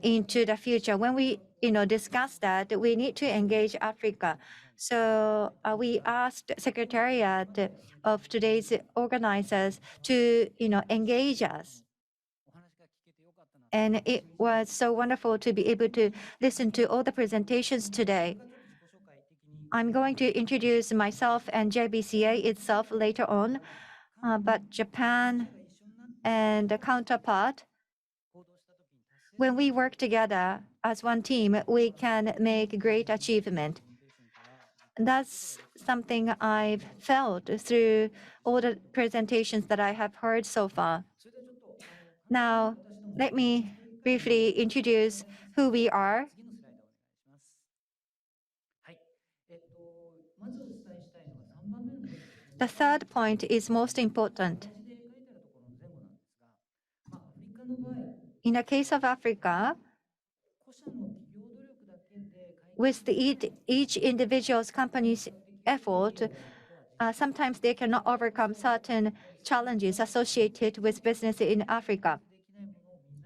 into the future. When we discuss that, we need to engage Africa. So we asked secretariat of today's organizers to engage us. And it was so wonderful to be able to listen to all the presentations today. I'm going to introduce myself and JBCA itself later on, but Japan and the counterpart, when we work together as one team, we can make great achievement. And that's something I've felt through all the presentations that I have heard so far. Now, let me briefly introduce who we are. The third point is most important. In the case of Africa, with each individual's company's effort, sometimes they cannot overcome certain challenges associated with business in Africa.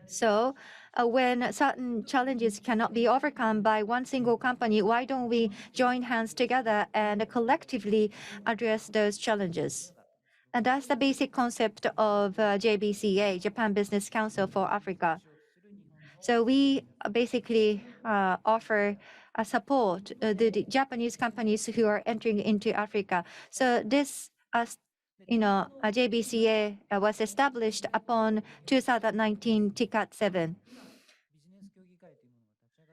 So when certain challenges cannot be overcome by one single company, why don't we join hands together and collectively address those challenges? And that's the basic concept of JBCA, Japan Business Council for Africa. So we basically offer support to the Japanese companies who are entering into Africa. So this, JBCA was established upon 2019 TCAT 7.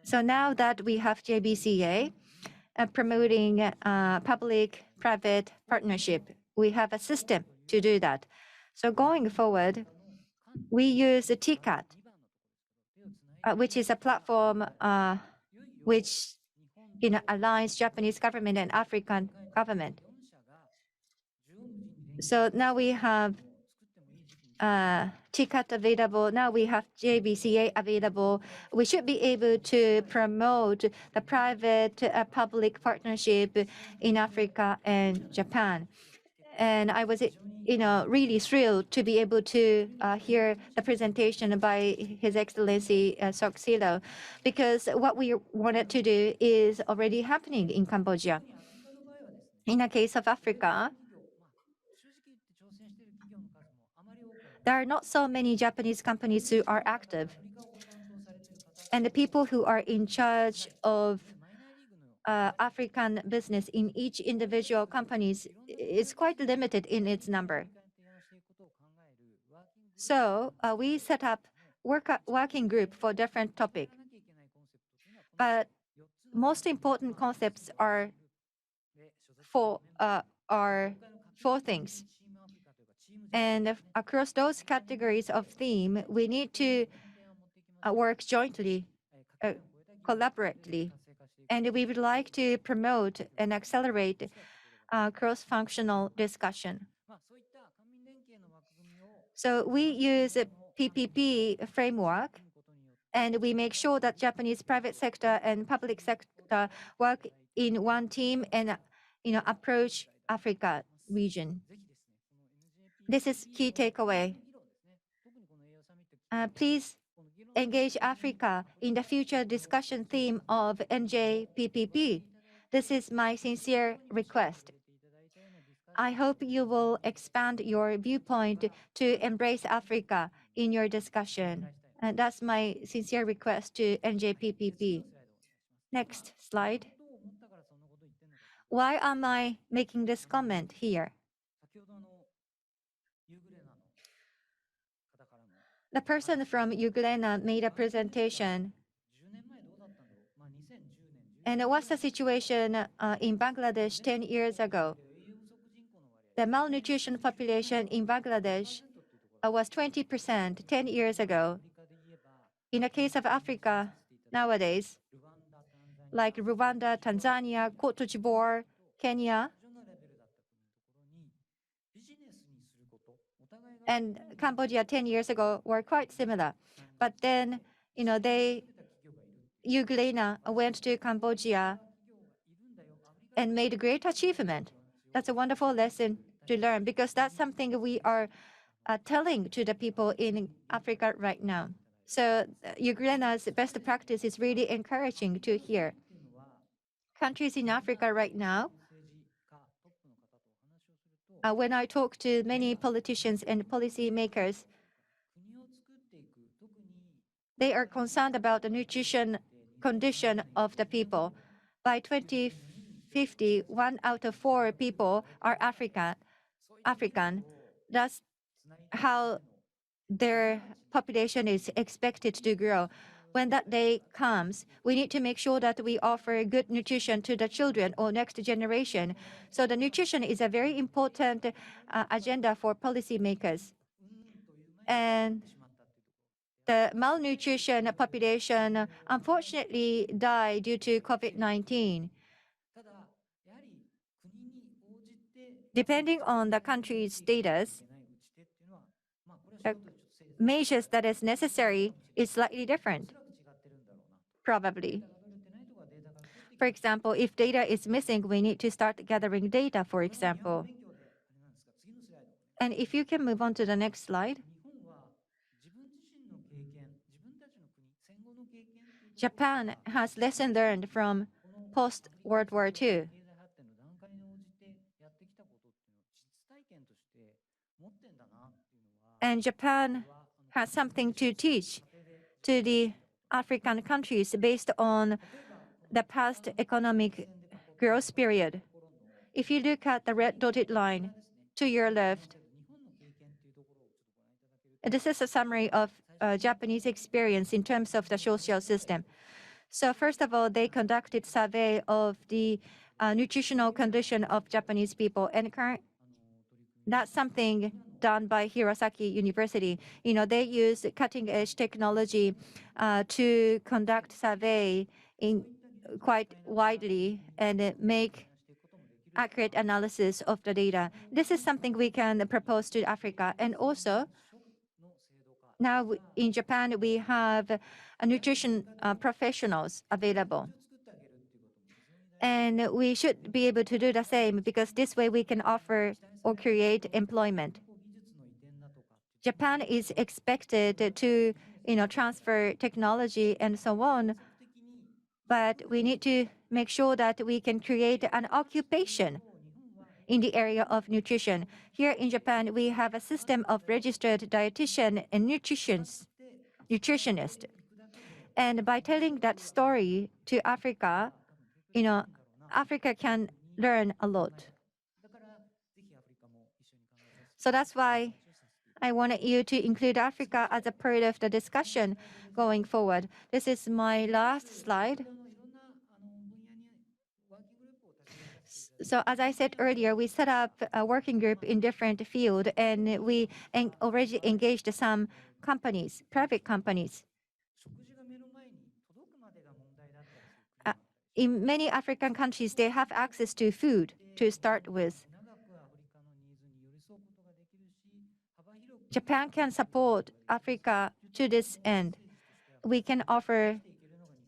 So now that we have JBCA promoting public-private partnership, we have a system to do that. So going forward, we use the TCAT, which is a platform which aligns Japanese government and African government. So now we have TCAT available. Now we have JBCA available. We should be able to promote the private-public partnership in Africa and Japan. And I was really thrilled to be able to hear the presentation by His Excellency Soxilo, because what we wanted to do is already happening in Cambodia. In the case of Africa, there are not so many Japanese companies who are active. And the people who are in charge of African business in each individual companies is quite limited in its number. So we set up working group for different topics. But most important concepts are four things. And across those categories of theme, we need to work jointly, collaboratively. And we would like to promote and accelerate cross-functional discussion. So we use a PPP framework, and we make sure that Japanese private sector and public sector work in one team and approach Africa region. This is key takeaway. Please engage Africa in the future discussion theme of NJPPP. This is my sincere request. I hope you will expand your viewpoint to embrace Africa in your discussion. And that's my sincere request to NJPPP. Next slide. Why am I making this comment here? The person from Euglena made a presentation. And what's the situation in Bangladesh 10 years ago? The malnutrition population in Bangladesh was 20% 10 years ago. In the case of Africa nowadays, like Rwanda, Tanzania, Cote d'Ivoire, Kenya, and Cambodia 10 years ago were quite similar. But then, Euglena went to Cambodia and made a great achievement. That's a wonderful lesson to learn because that's something we are telling to the people in Africa right now. So Euglena's best practice is really encouraging to hear. Countries in Africa right now, when I talk to many politicians and policy makers, they are concerned about the nutrition condition of the people. By 2050, 1 out of 4 people are African. That's how their population is expected to grow. When that day comes, we need to make sure that we offer good nutrition to the children or next generation. So the nutrition is a very important agenda for policymakers. And the malnutrition population unfortunately died due to COVID-19. Depending on the country's status, the measures that is necessary is slightly different, probably. For example, if data is missing, we need to start gathering data, for example. And if you can move on to the next slide. Japan has lesson learned from post-World War II. And Japan has something to teach to the African countries based on the past economic growth period. If you look at the red dotted line to your left, this is a summary of Japanese experience in terms of the social system. So first of all, they conducted survey of the nutritional condition of Japanese people, and that's something done by Hirosaki University. They use cutting-edge technology to conduct survey in quite widely and make accurate analysis of the data. This is something we can propose to Africa. And also, now in Japan, we have nutrition professionals available. And we should be able to do the same because this way we can offer or create employment. Japan is expected to, transfer technology and so on, but we need to make sure that we can create an occupation in the area of nutrition. Here in Japan, we have a system of registered dietitian and nutritionist. And by telling that story to Africa, Africa can learn a lot. So that's why I wanted you to include Africa as a part of the discussion going forward. This is my last slide. So as I said earlier, we set up a working group in different field, and we already engaged some companies, private companies. In many African countries, they have access to food to start with. Japan can support Africa to this end. We can offer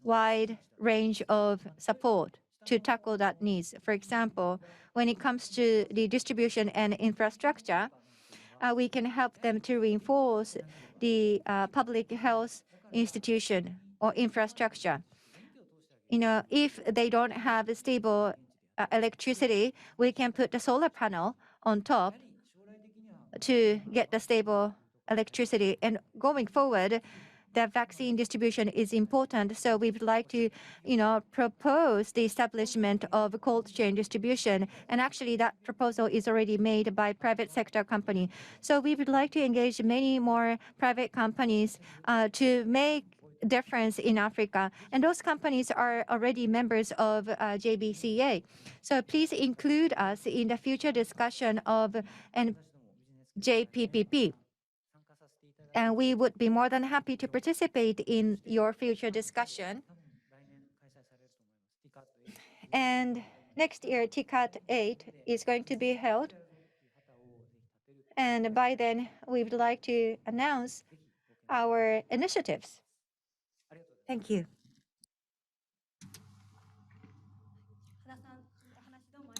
wide range of support to tackle that needs. For example, when it comes to the distribution and infrastructure, we can help them to reinforce the public health institution or infrastructure. If they don't have stable electricity, we can put the solar panel on top to get the stable electricity. And going forward, the vaccine distribution is important. So we would like to, propose the establishment of cold chain distribution. And actually, that proposal is already made by private sector company. So we would like to engage many more private companies to make difference in Africa. And those companies are already members of JBCA. So please include us in the future discussion of NJPPP. And we would be more than happy to participate in your future discussion. And next year, TCAT 8 is going to be held. And by then, we would like to announce our initiatives. Thank you.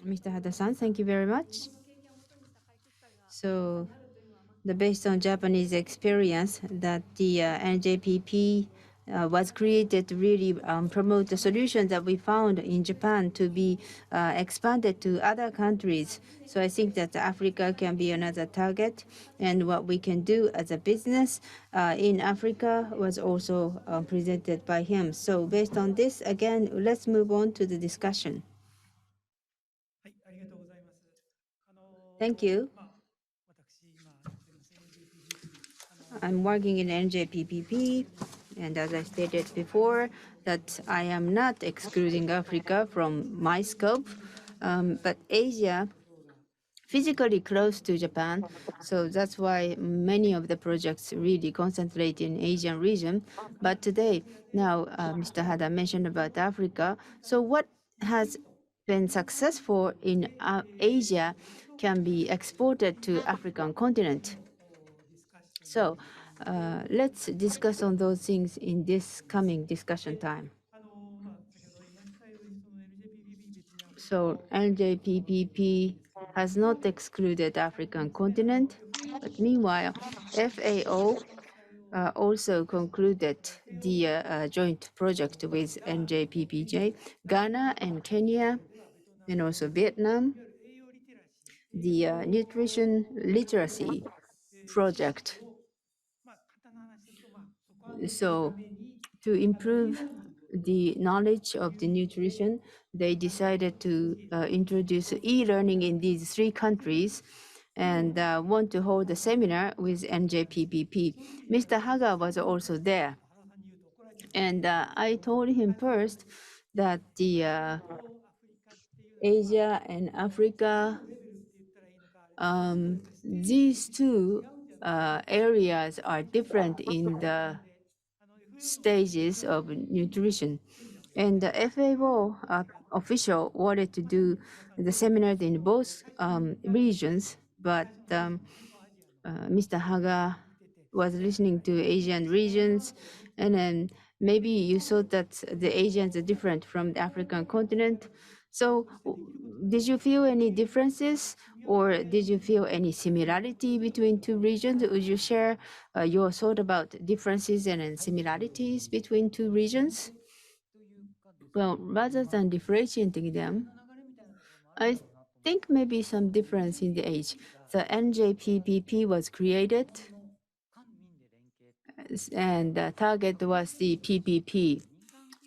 Mr. Hada-san, thank you very much. So, based on Japanese experience, that the NJPP was created to really promote the solutions that we found in Japan to be expanded to other countries. So I think that Africa can be another target, and what we can do as a business in Africa was also presented by him. So based on this, again, let's move on to the discussion. Thank you. I'm working in NJPPP, and as I stated before, that I am not excluding Africa from my scope, but Asia physically close to Japan, so that's why many of the projects really concentrate in Asian region. But today, now Mr. Hada mentioned about Africa, so what has been successful in Asia can be exported to African continent. So let's discuss on those things in this coming discussion time. So NJPPP has not excluded African continent, but meanwhile, FAO also concluded the joint project with NJPPJ, Ghana and Kenya, and also Vietnam, the nutrition literacy project. So to improve the knowledge of the nutrition, they decided to introduce e-learning in these three countries and want to hold a seminar with NJPPP. Mr. Haga was also there. And I told him first that the Asia and Africa, these two areas are different in the stages of nutrition. And the FAO official wanted to do the seminars in both regions, but Mr. Haga was listening to Asian regions, and then maybe you thought that the Asians are different from the African continent. So did you feel any differences, or did you feel any similarity between two regions? Would you share your thought about differences and similarities between two regions? Well, rather than differentiating them, I think maybe some difference in the age. The NJPPP was created, and the target was the PPP.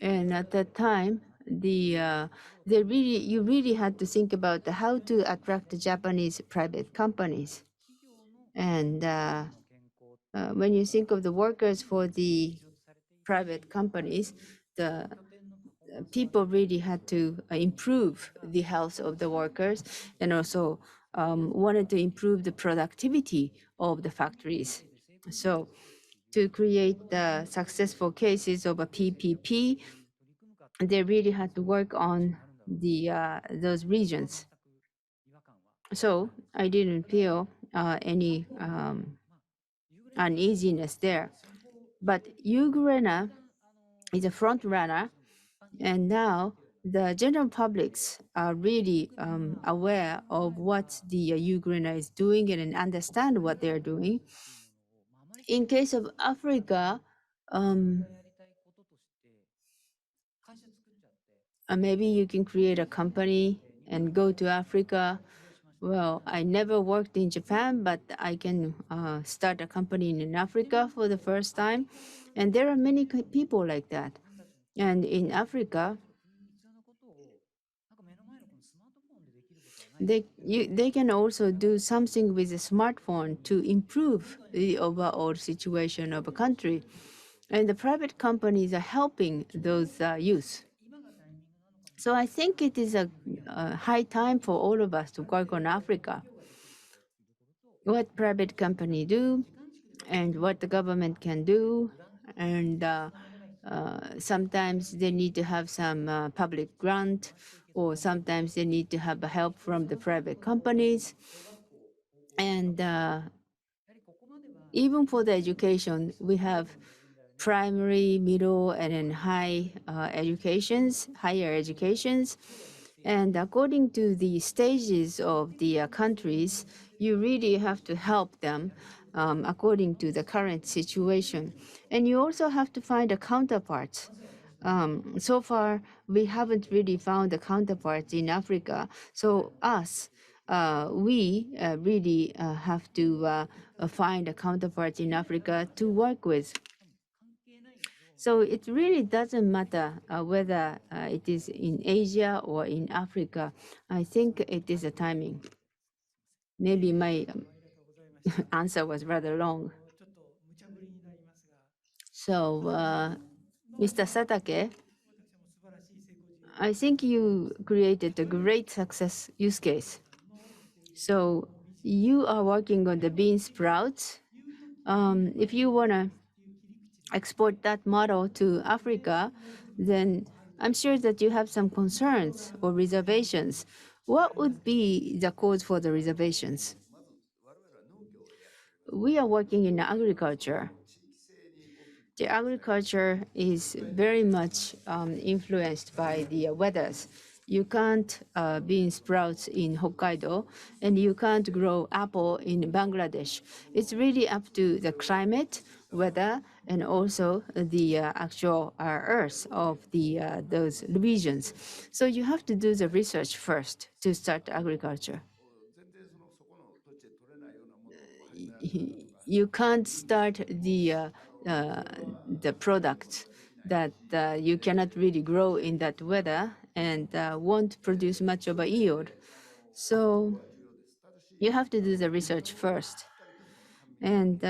And at that time, you really had to think about how to attract the Japanese private companies. And when you think of the workers for the private companies, the people really had to improve the health of the workers and also wanted to improve the productivity of the factories. So to create the successful cases of a PPP, they really had to work on the those regions. So I didn't feel any uneasiness there. But Euglena is a front runner, and now the general publics are really aware of what the Euglena is doing and understand what they're doing. In case of Africa, maybe you can create a company and go to Africa. Well, I never worked in Japan, but I can start a company in Africa for the first time. And there are many people like that. And in Africa, they can also do something with a smartphone to improve the overall situation of a country. And the private companies are helping those youth. So I think it is a high time for all of us to work on Africa. What private company do and what the government can do, and sometimes they need to have some public grant, or sometimes they need to have help from the private companies. And even for the education, we have primary, middle, and then high educations, higher educations. And according to the stages of the countries, you really have to help them according to the current situation. And you also have to find a counterpart. So far, we haven't really found a counterpart in Africa. So we really have to find a counterpart in Africa to work with. So it really doesn't matter whether it is in Asia or in Africa. I think it is a timing. Maybe my answer was rather long. So, Mr. Satake, I think you created a great success use case. So you are working on the bean sprouts. If you want to export that model to Africa, then I'm sure that you have some concerns or reservations. What would be the cause for the reservations? We are working in agriculture. The agriculture is very much influenced by the weathers. You can't bean sprouts in Hokkaido, and you can't grow apple in Bangladesh. It's really up to the climate, weather, and also the actual earth of those regions. So you have to do the research first to start agriculture. You can't start the product that you cannot really grow in that weather and won't produce much of a yield. So you have to do the research first. And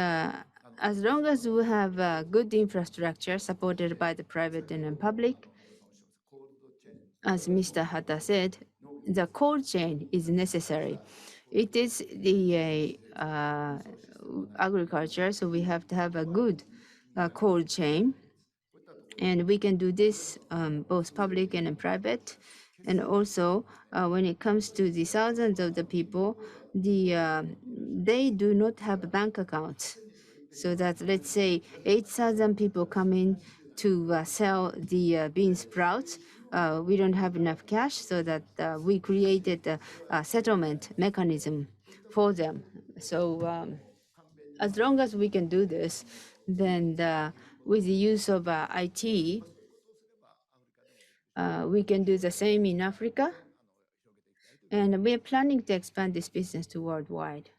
as long as we have good infrastructure supported by the private and public, as Mr. Hada said, the cold chain is necessary. It is the agriculture, so we have to have a good cold chain. And we can do this both public and private. And also, when it comes to the thousands of the people, they do not have bank accounts. So that, let's say, 8,000 people come in to sell the bean sprouts. We don't have enough cash, so that we created a settlement mechanism for them. So as long as we can do this, then with the use of IT, we can do the same in Africa. And we are planning to expand this business to worldwide.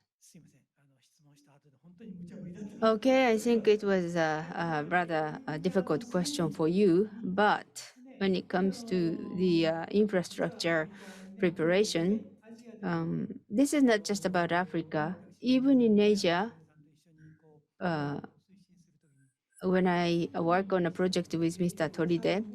Okay, I think it was a rather difficult question for you, but when it comes to the infrastructure preparation, this is not just about Africa. Even in Asia, when I work on a project with Mr. Toride,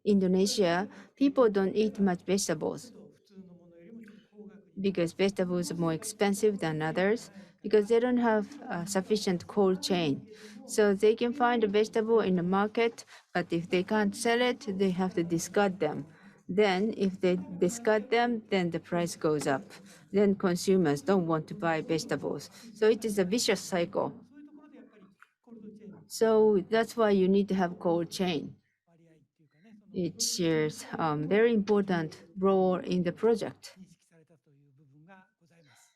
Indonesia, people don't eat much vegetables ちょっと普通のものよりもちょっと高額に because vegetables are more expensive than others because they don't have sufficient cold chain. So they can find a vegetable in the market, but if they can't sell it, they have to discard them. Then if they discard them, then the price goes up. Then consumers don't want to buy vegetables. So it is a vicious cycle. そういうところでやっぱりコールドチェーン So that's why you need to have cold chain. 割合っていうかね、その It shares very important role in the project. 認識されたという部分がございます。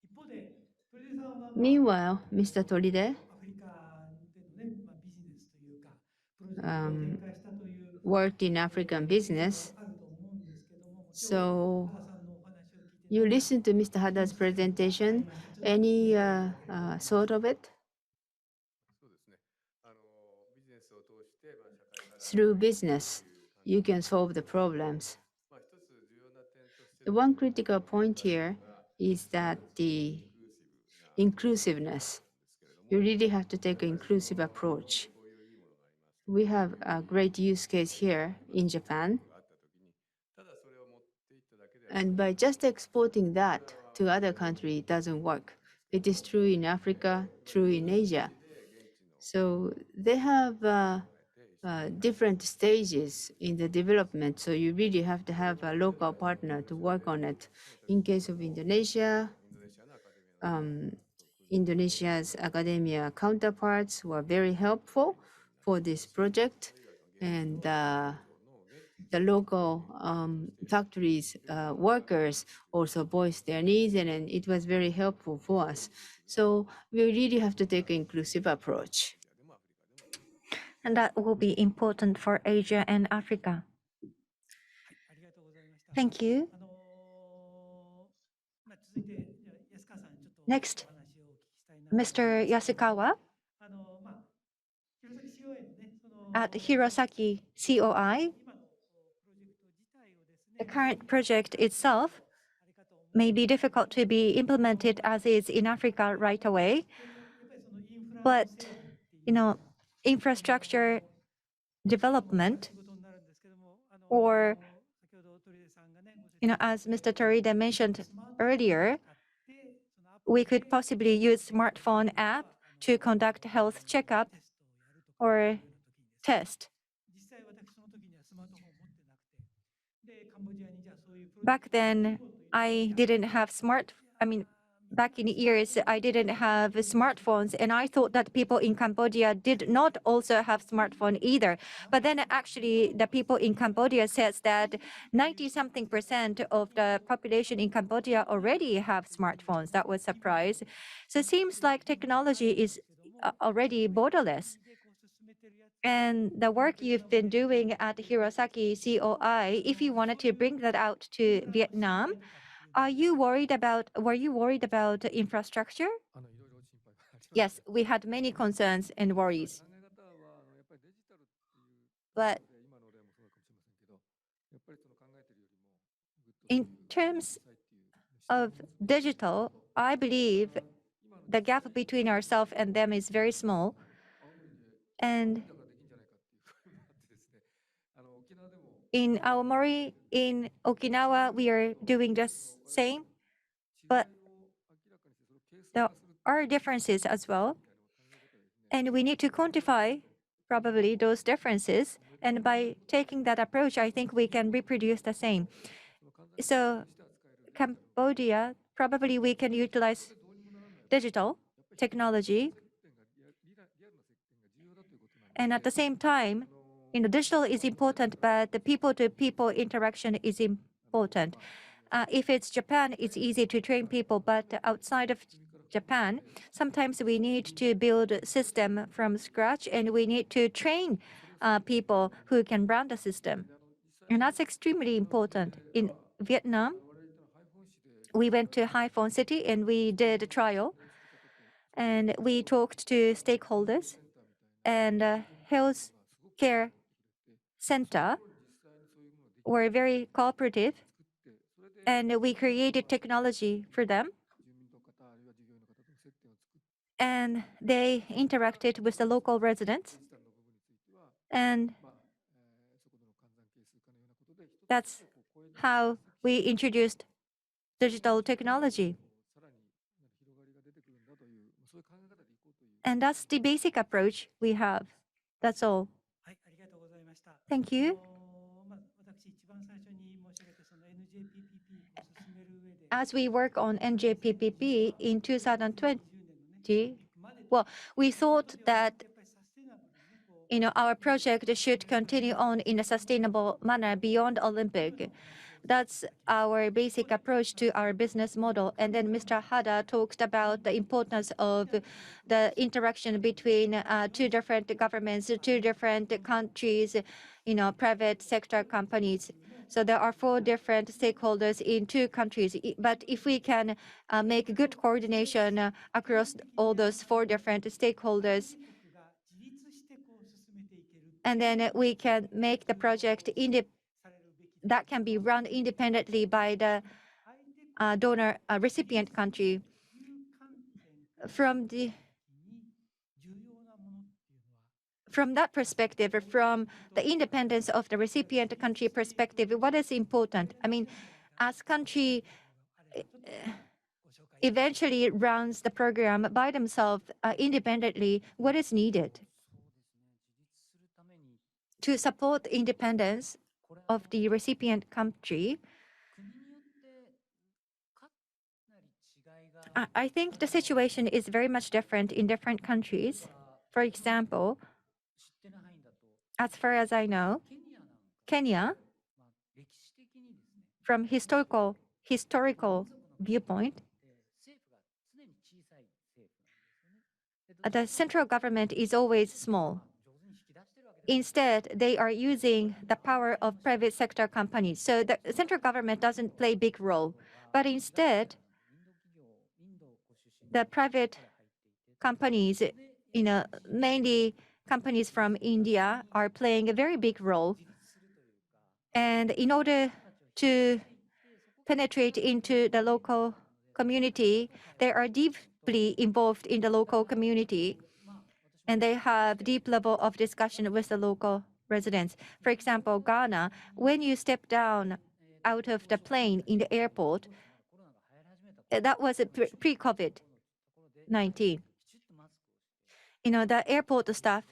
一方で、鳥出さんは、Meanwhile, Mr. Toride アフリカでのね、ビジネスというか、プロジェクトを展開したという worked in African business. あると思うんですけども、 So 原さんのお話を聞いて you listened to Mr. Hada's presentation. Any thought of it? そうですね。ビジネスを通して、社会課題 Through business, you can solve the problems. 一つ重要な点として The one critical point here is that the inclusiveness. You really have to take an inclusive approach. こういういいものがあります。 We have a great use case here in Japan. があったときに、ただそれを持っていっただけでは And by just exporting that to other countries, it doesn't work. It is true in Africa, true in Asia. So they have different stages in the development. So you really have to have a local partner to work on it. In case of Indonesia, インドネシアのアカデミアの Indonesia's academia counterparts were very helpful for this project. And the local factories workers also voiced their needs, and it was very helpful for us. So we really have to take an inclusive approach. And that will be important for Asia and Africa. ありがとうございました。 Thank you. 続いて、じゃあ安川さんにちょっと Next, お話をお聞きしたいなと思います。 Mr. Yasukawa 弘前 COI のね、その at Hirosaki COI. 今のプロジェクト自体をですね、 The current project itself あれかと思う may be difficult to be implemented as is in Africa right away, やっぱりそのインフラの but 整備っていう infrastructure development, 仕事になるんですけども、 or 先ほど鳥出さんがね、ご説明 as Mr. Toride mentioned スマートフォンを earlier, 使ってそのアプ we リで could possibly use smartphone app to conduct health checkup テストをやるとかいう or ような時にですね、 test. 実際私その時にはスマートフォンを持ってなくて、でカンボジアにじゃあそういうプロジェ Back クトを then, I didn't have back in years, I didn't have smartphones, and I thought that people in Cambodia did not also have smartphone either. But then actually, the people in Cambodia says that 90-something% of the population in Cambodia already have smartphones. That was a surprise. So it seems like technology is already borderless. でこう進めてるやつ And the work you've been doing at Hirosaki COI, if you wanted to bring that out to Vietnam, were you worried about infrastructure? いろいろ心配があります。 Yes, we had many concerns and worries. 考え方はやっぱりデジタルっていう But 今の例もそうかもしれませんけど、やっぱりその考えてるよりもぐっと in terms of digital, I believe the gap between ourselves and them is very small. 青森で And だからできんじゃないかっていう声もあってですね、沖縄でも in Aomori, in Okinawa, we are doing the same. But 違いを明らかにしてそれを計算 there 化する are differences as well. みたいなのを考え方はですね、 And we need to quantify probably those differences. And by taking that approach, I think we can reproduce the same. その So 簡単にして扱える Cambodia, probably we can utilize どうにもならない digital technology. 接点がリアルな接点が重要だということなんです。 And at the same time, digital is important, but the people-to-people interaction is important. If it's Japan, it's easy to train people, but outside of Japan, sometimes we need to build a system from scratch, and we need to train people who can run the system. And that's extremely important. In Vietnam, 我々言ったらハイフォン市で we went to Haiphong City and we did a trial, and we talked to stakeholders, and health care center 実際にそういうものをでき were very cooperative, 作ってそれで and we created technology for them, 住民の方あるいは従業員の方との接点を作って and they interacted with the local residents, デジタルの部分については and そ That's how we introduced digital technology. And that's the basic approach we have. That's all. はい、ありがとうございました。Thank you. 私一番最初に申し上げたその NJPPP を進める上で、 As we work on NJPPP in 2020, well, we thought that やっぱりサステナブルにね、こう our project should continue on in a sustainable manner beyond Olympic. That's our basic approach to our business model. And then Mr. Hada talked about the importance of the interaction between two different governments, two different countries, private sector companies. So there are 4 different stakeholders in 2 countries. But if we can make good coordination across all those 4 different stakeholders, 国が自立してこう進めていける and then we can make the project されるべき that can be run independently by the 相手 donor recipient country. という観点から From the に重要なものっていうのは from that perspective, from the independence of the recipient country perspective, what is important? I mean, as country あればちょっとご紹介 eventually runs the program by themselves independently, what is needed to support the independence of the recipient country? I think the situation is very much different in different countries. For example, as far as I know, Kenya, from historical viewpoint, the central government is always small. Instead, they are using the power of private sector companies. So the central government doesn't play a big role. But instead, the private companies, mainly companies from India, are playing a very big role. And in order to penetrate into the local community, they are deeply involved in the local community. And they have deep level of discussion with the local residents. For example, Ghana, when you step down out of the plane in the airport, that was pre-COVID-19. The airport staff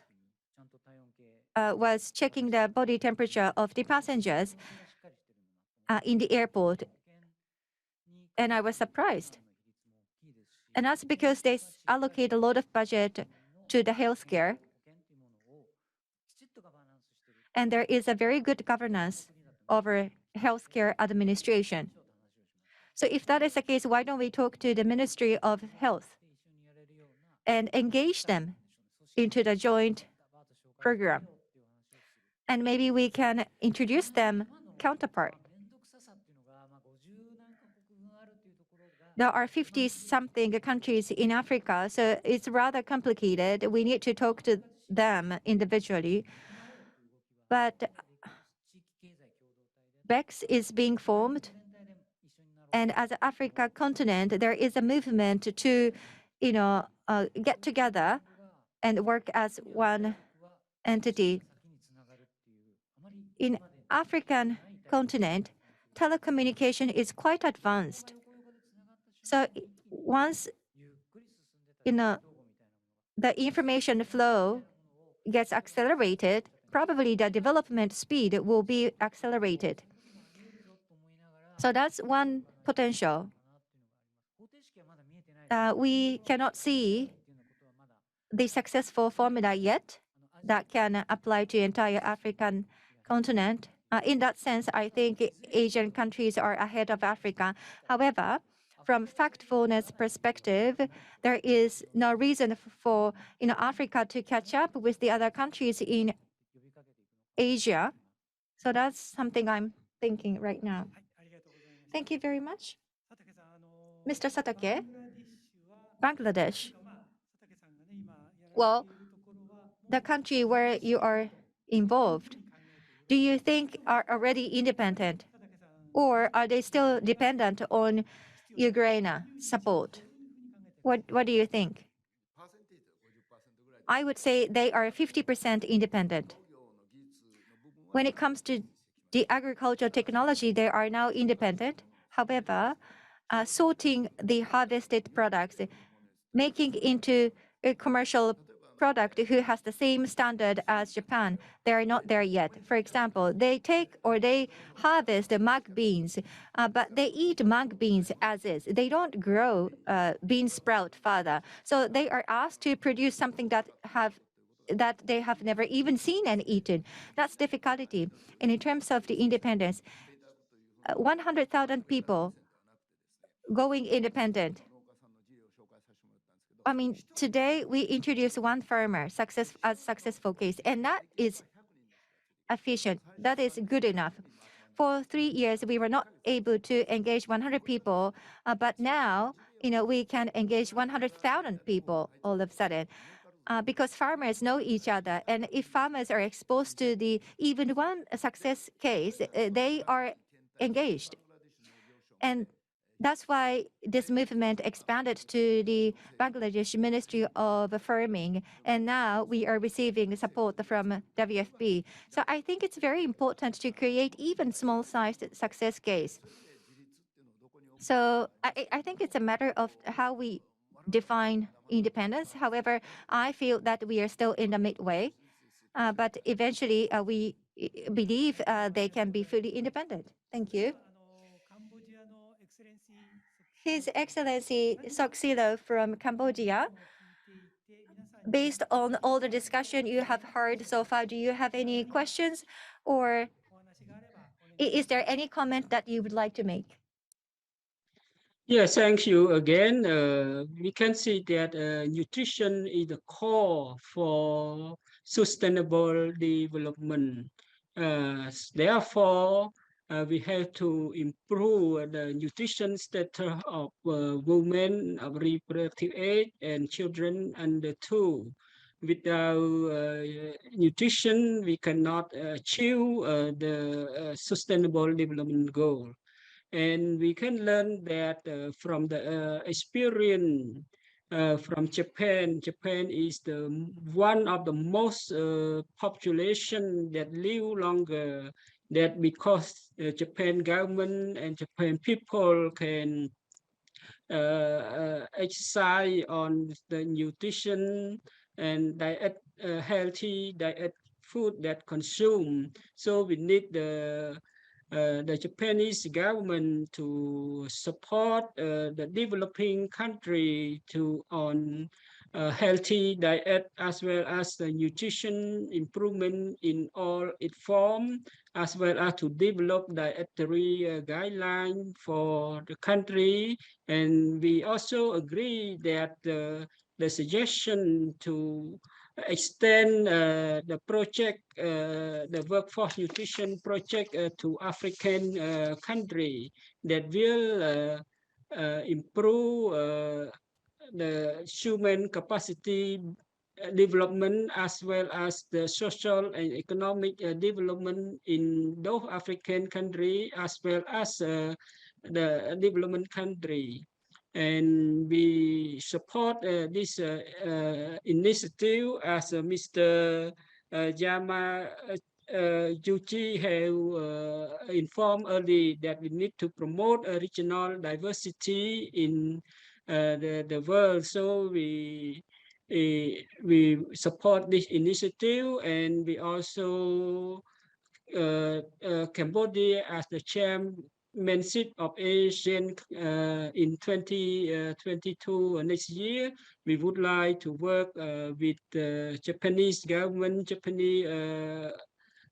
was checking the body temperature of the passengers in the airport. And I was surprised. And that's because they allocate a lot of budget to the healthcare. And there is a very good governance over healthcare administration. So if that is the case, why don't we talk to the Ministry of Health and engage them into the joint program? And maybe we can introduce them counterpart. There are 50-something countries in Africa, so it's rather complicated. We need to talk to them individually. But ⑥ is being formed, and as an Africa continent, there is a movement to, get together and work as one entity. In African continent, telecommunication is quite advanced. So once the information flow gets accelerated, probably the development speed will be accelerated. So that's one potential. We cannot see the successful formula yet that can apply to entire African continent. In that sense, I think Asian countries are ahead of Africa. However, from factfulness perspective, there is no reason for Africa to catch up with the other countries in Asia. So that's something I'm thinking right now. ありがとうございました。 Thank you very much. 佐竹さん、Mr. Satake, バングラデシュ Bangladesh. は、佐竹さんがね、今やら Well, れているところは、 the country where you are involved, do you think are already independent? 佐竹さん Or are they still dependent on Euglena support? What do you think? パーセンテージは50%ぐらいで I would say they are 50% independent. 農業の技術の部分は When it comes to してきま the agricultural technology, they are now independent. However, sorting the harvested products, making into a commercial product who has the same standard as Japan, they are not there yet. For example, they take or they harvest the mung beans, but they eat mung beans as is. They don't grow bean sprout further. So they are asked to produce something that they have never even seen and eaten. That's difficulty. And in terms of the independence, 100,000 people going independent. I mean, today we introduced one farmer as successful case, and that is efficient. That is good enough. For 3 years, we were not able to engage 100 people, but now, we can engage 100,000 people all of a sudden. Because farmers know each other, and if farmers are exposed to even one success case, they are engaged. And that's why this movement expanded to the Bangladesh Ministry of Farming, and now we are receiving support from WFP. So I think it's very important to create even small-sized success case. So I think it's a matter of how we define independence. However, I feel that we are still in the midway, but eventually we believe they can be fully independent. Thank you. His Excellency Soxilo from Cambodia. Based on all the discussion you have heard so far, do you have any questions, or is there any comment that you would like to make? Yes, thank you again. We can see that nutrition is the core for sustainable development. Therefore, we have to improve the nutrition status of women of reproductive age and children under 2. Without nutrition, we cannot achieve the sustainable development goal. And we can learn that from the experience from Japan. Japan is one of the most population that live longer. That because Japan government and Japan people can exercise on the nutrition and diet, healthy diet food that consume. So we need the Japanese government to support the developing country on healthy diet as well as the nutrition improvement in all its form, as well as to develop dietary guidelines for the country. And we also agree that the suggestion to extend the project, the workforce nutrition project to African country that will improve the human capacity development as well as the social and economic development in those African country as well as the development country. And we support this initiative as Mr. Yamaguchi have informed early that we need to promote regional diversity in the world. So we support this initiative, and we also Cambodia as the chairmanship of ASEAN in 2022 next year. We would like to work with the Japanese government, Japanese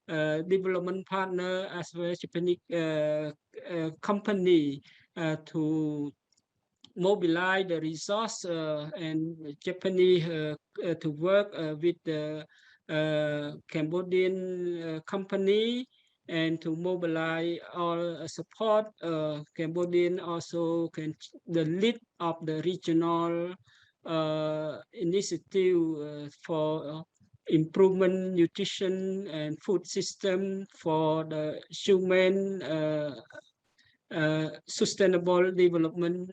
development partner, as well as Japanese company to mobilize the resource and Japanese to work with the Cambodian company and to mobilize all support. Cambodian also can the lead of the regional initiative for improvement nutrition and food system for the human sustainable development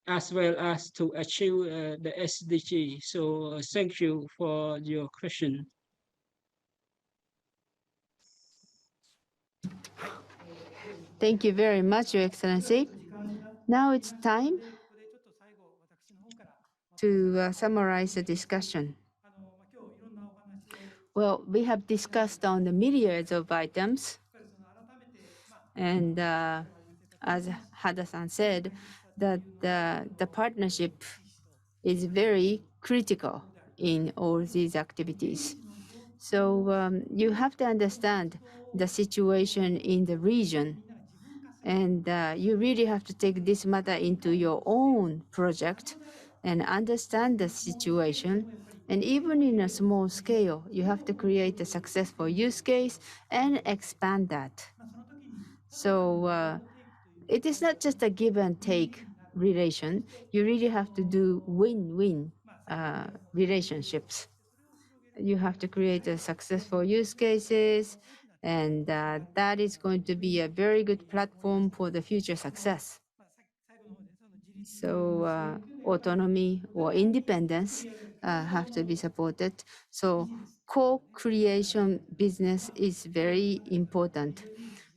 as well as to achieve the SDG. So thank you for your question. Thank you very much, Your Excellency. Now it's time to summarize the discussion. Well, we have discussed on the myriads of items, and as Hada-san said, that the partnership is very critical in all these activities. So you have to understand the situation in the region, and you really have to take this matter into your own project and understand the situation. And even in a small scale, you have to create a successful use case and expand that. So it is not just a give and take relation. You really have to do win-win relationships. You have to create a successful use cases, and that is going to be a very good platform for the future success. So autonomy or independence have to be supported. So co-creation business is very important.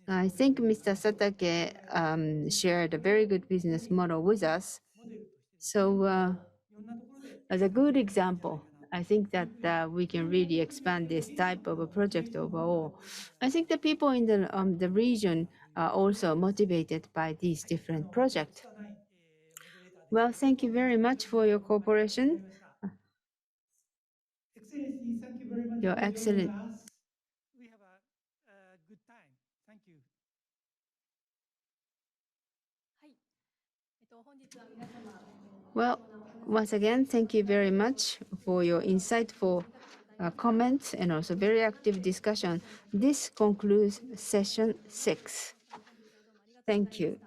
I think Mr. Satake shared a very good business model with us. So as a good example, I think that we can really expand this type of a project overall. I think the people in the region are also motivated by these different projects. Well, thank you very much for your cooperation. Excellency, thank you very much You're for joining excellent. us. We have a good time. Thank you. はい。本日は皆様 Well, once again, thank you very much for your insightful comments and also very active discussion. This concludes session 6. Thank you.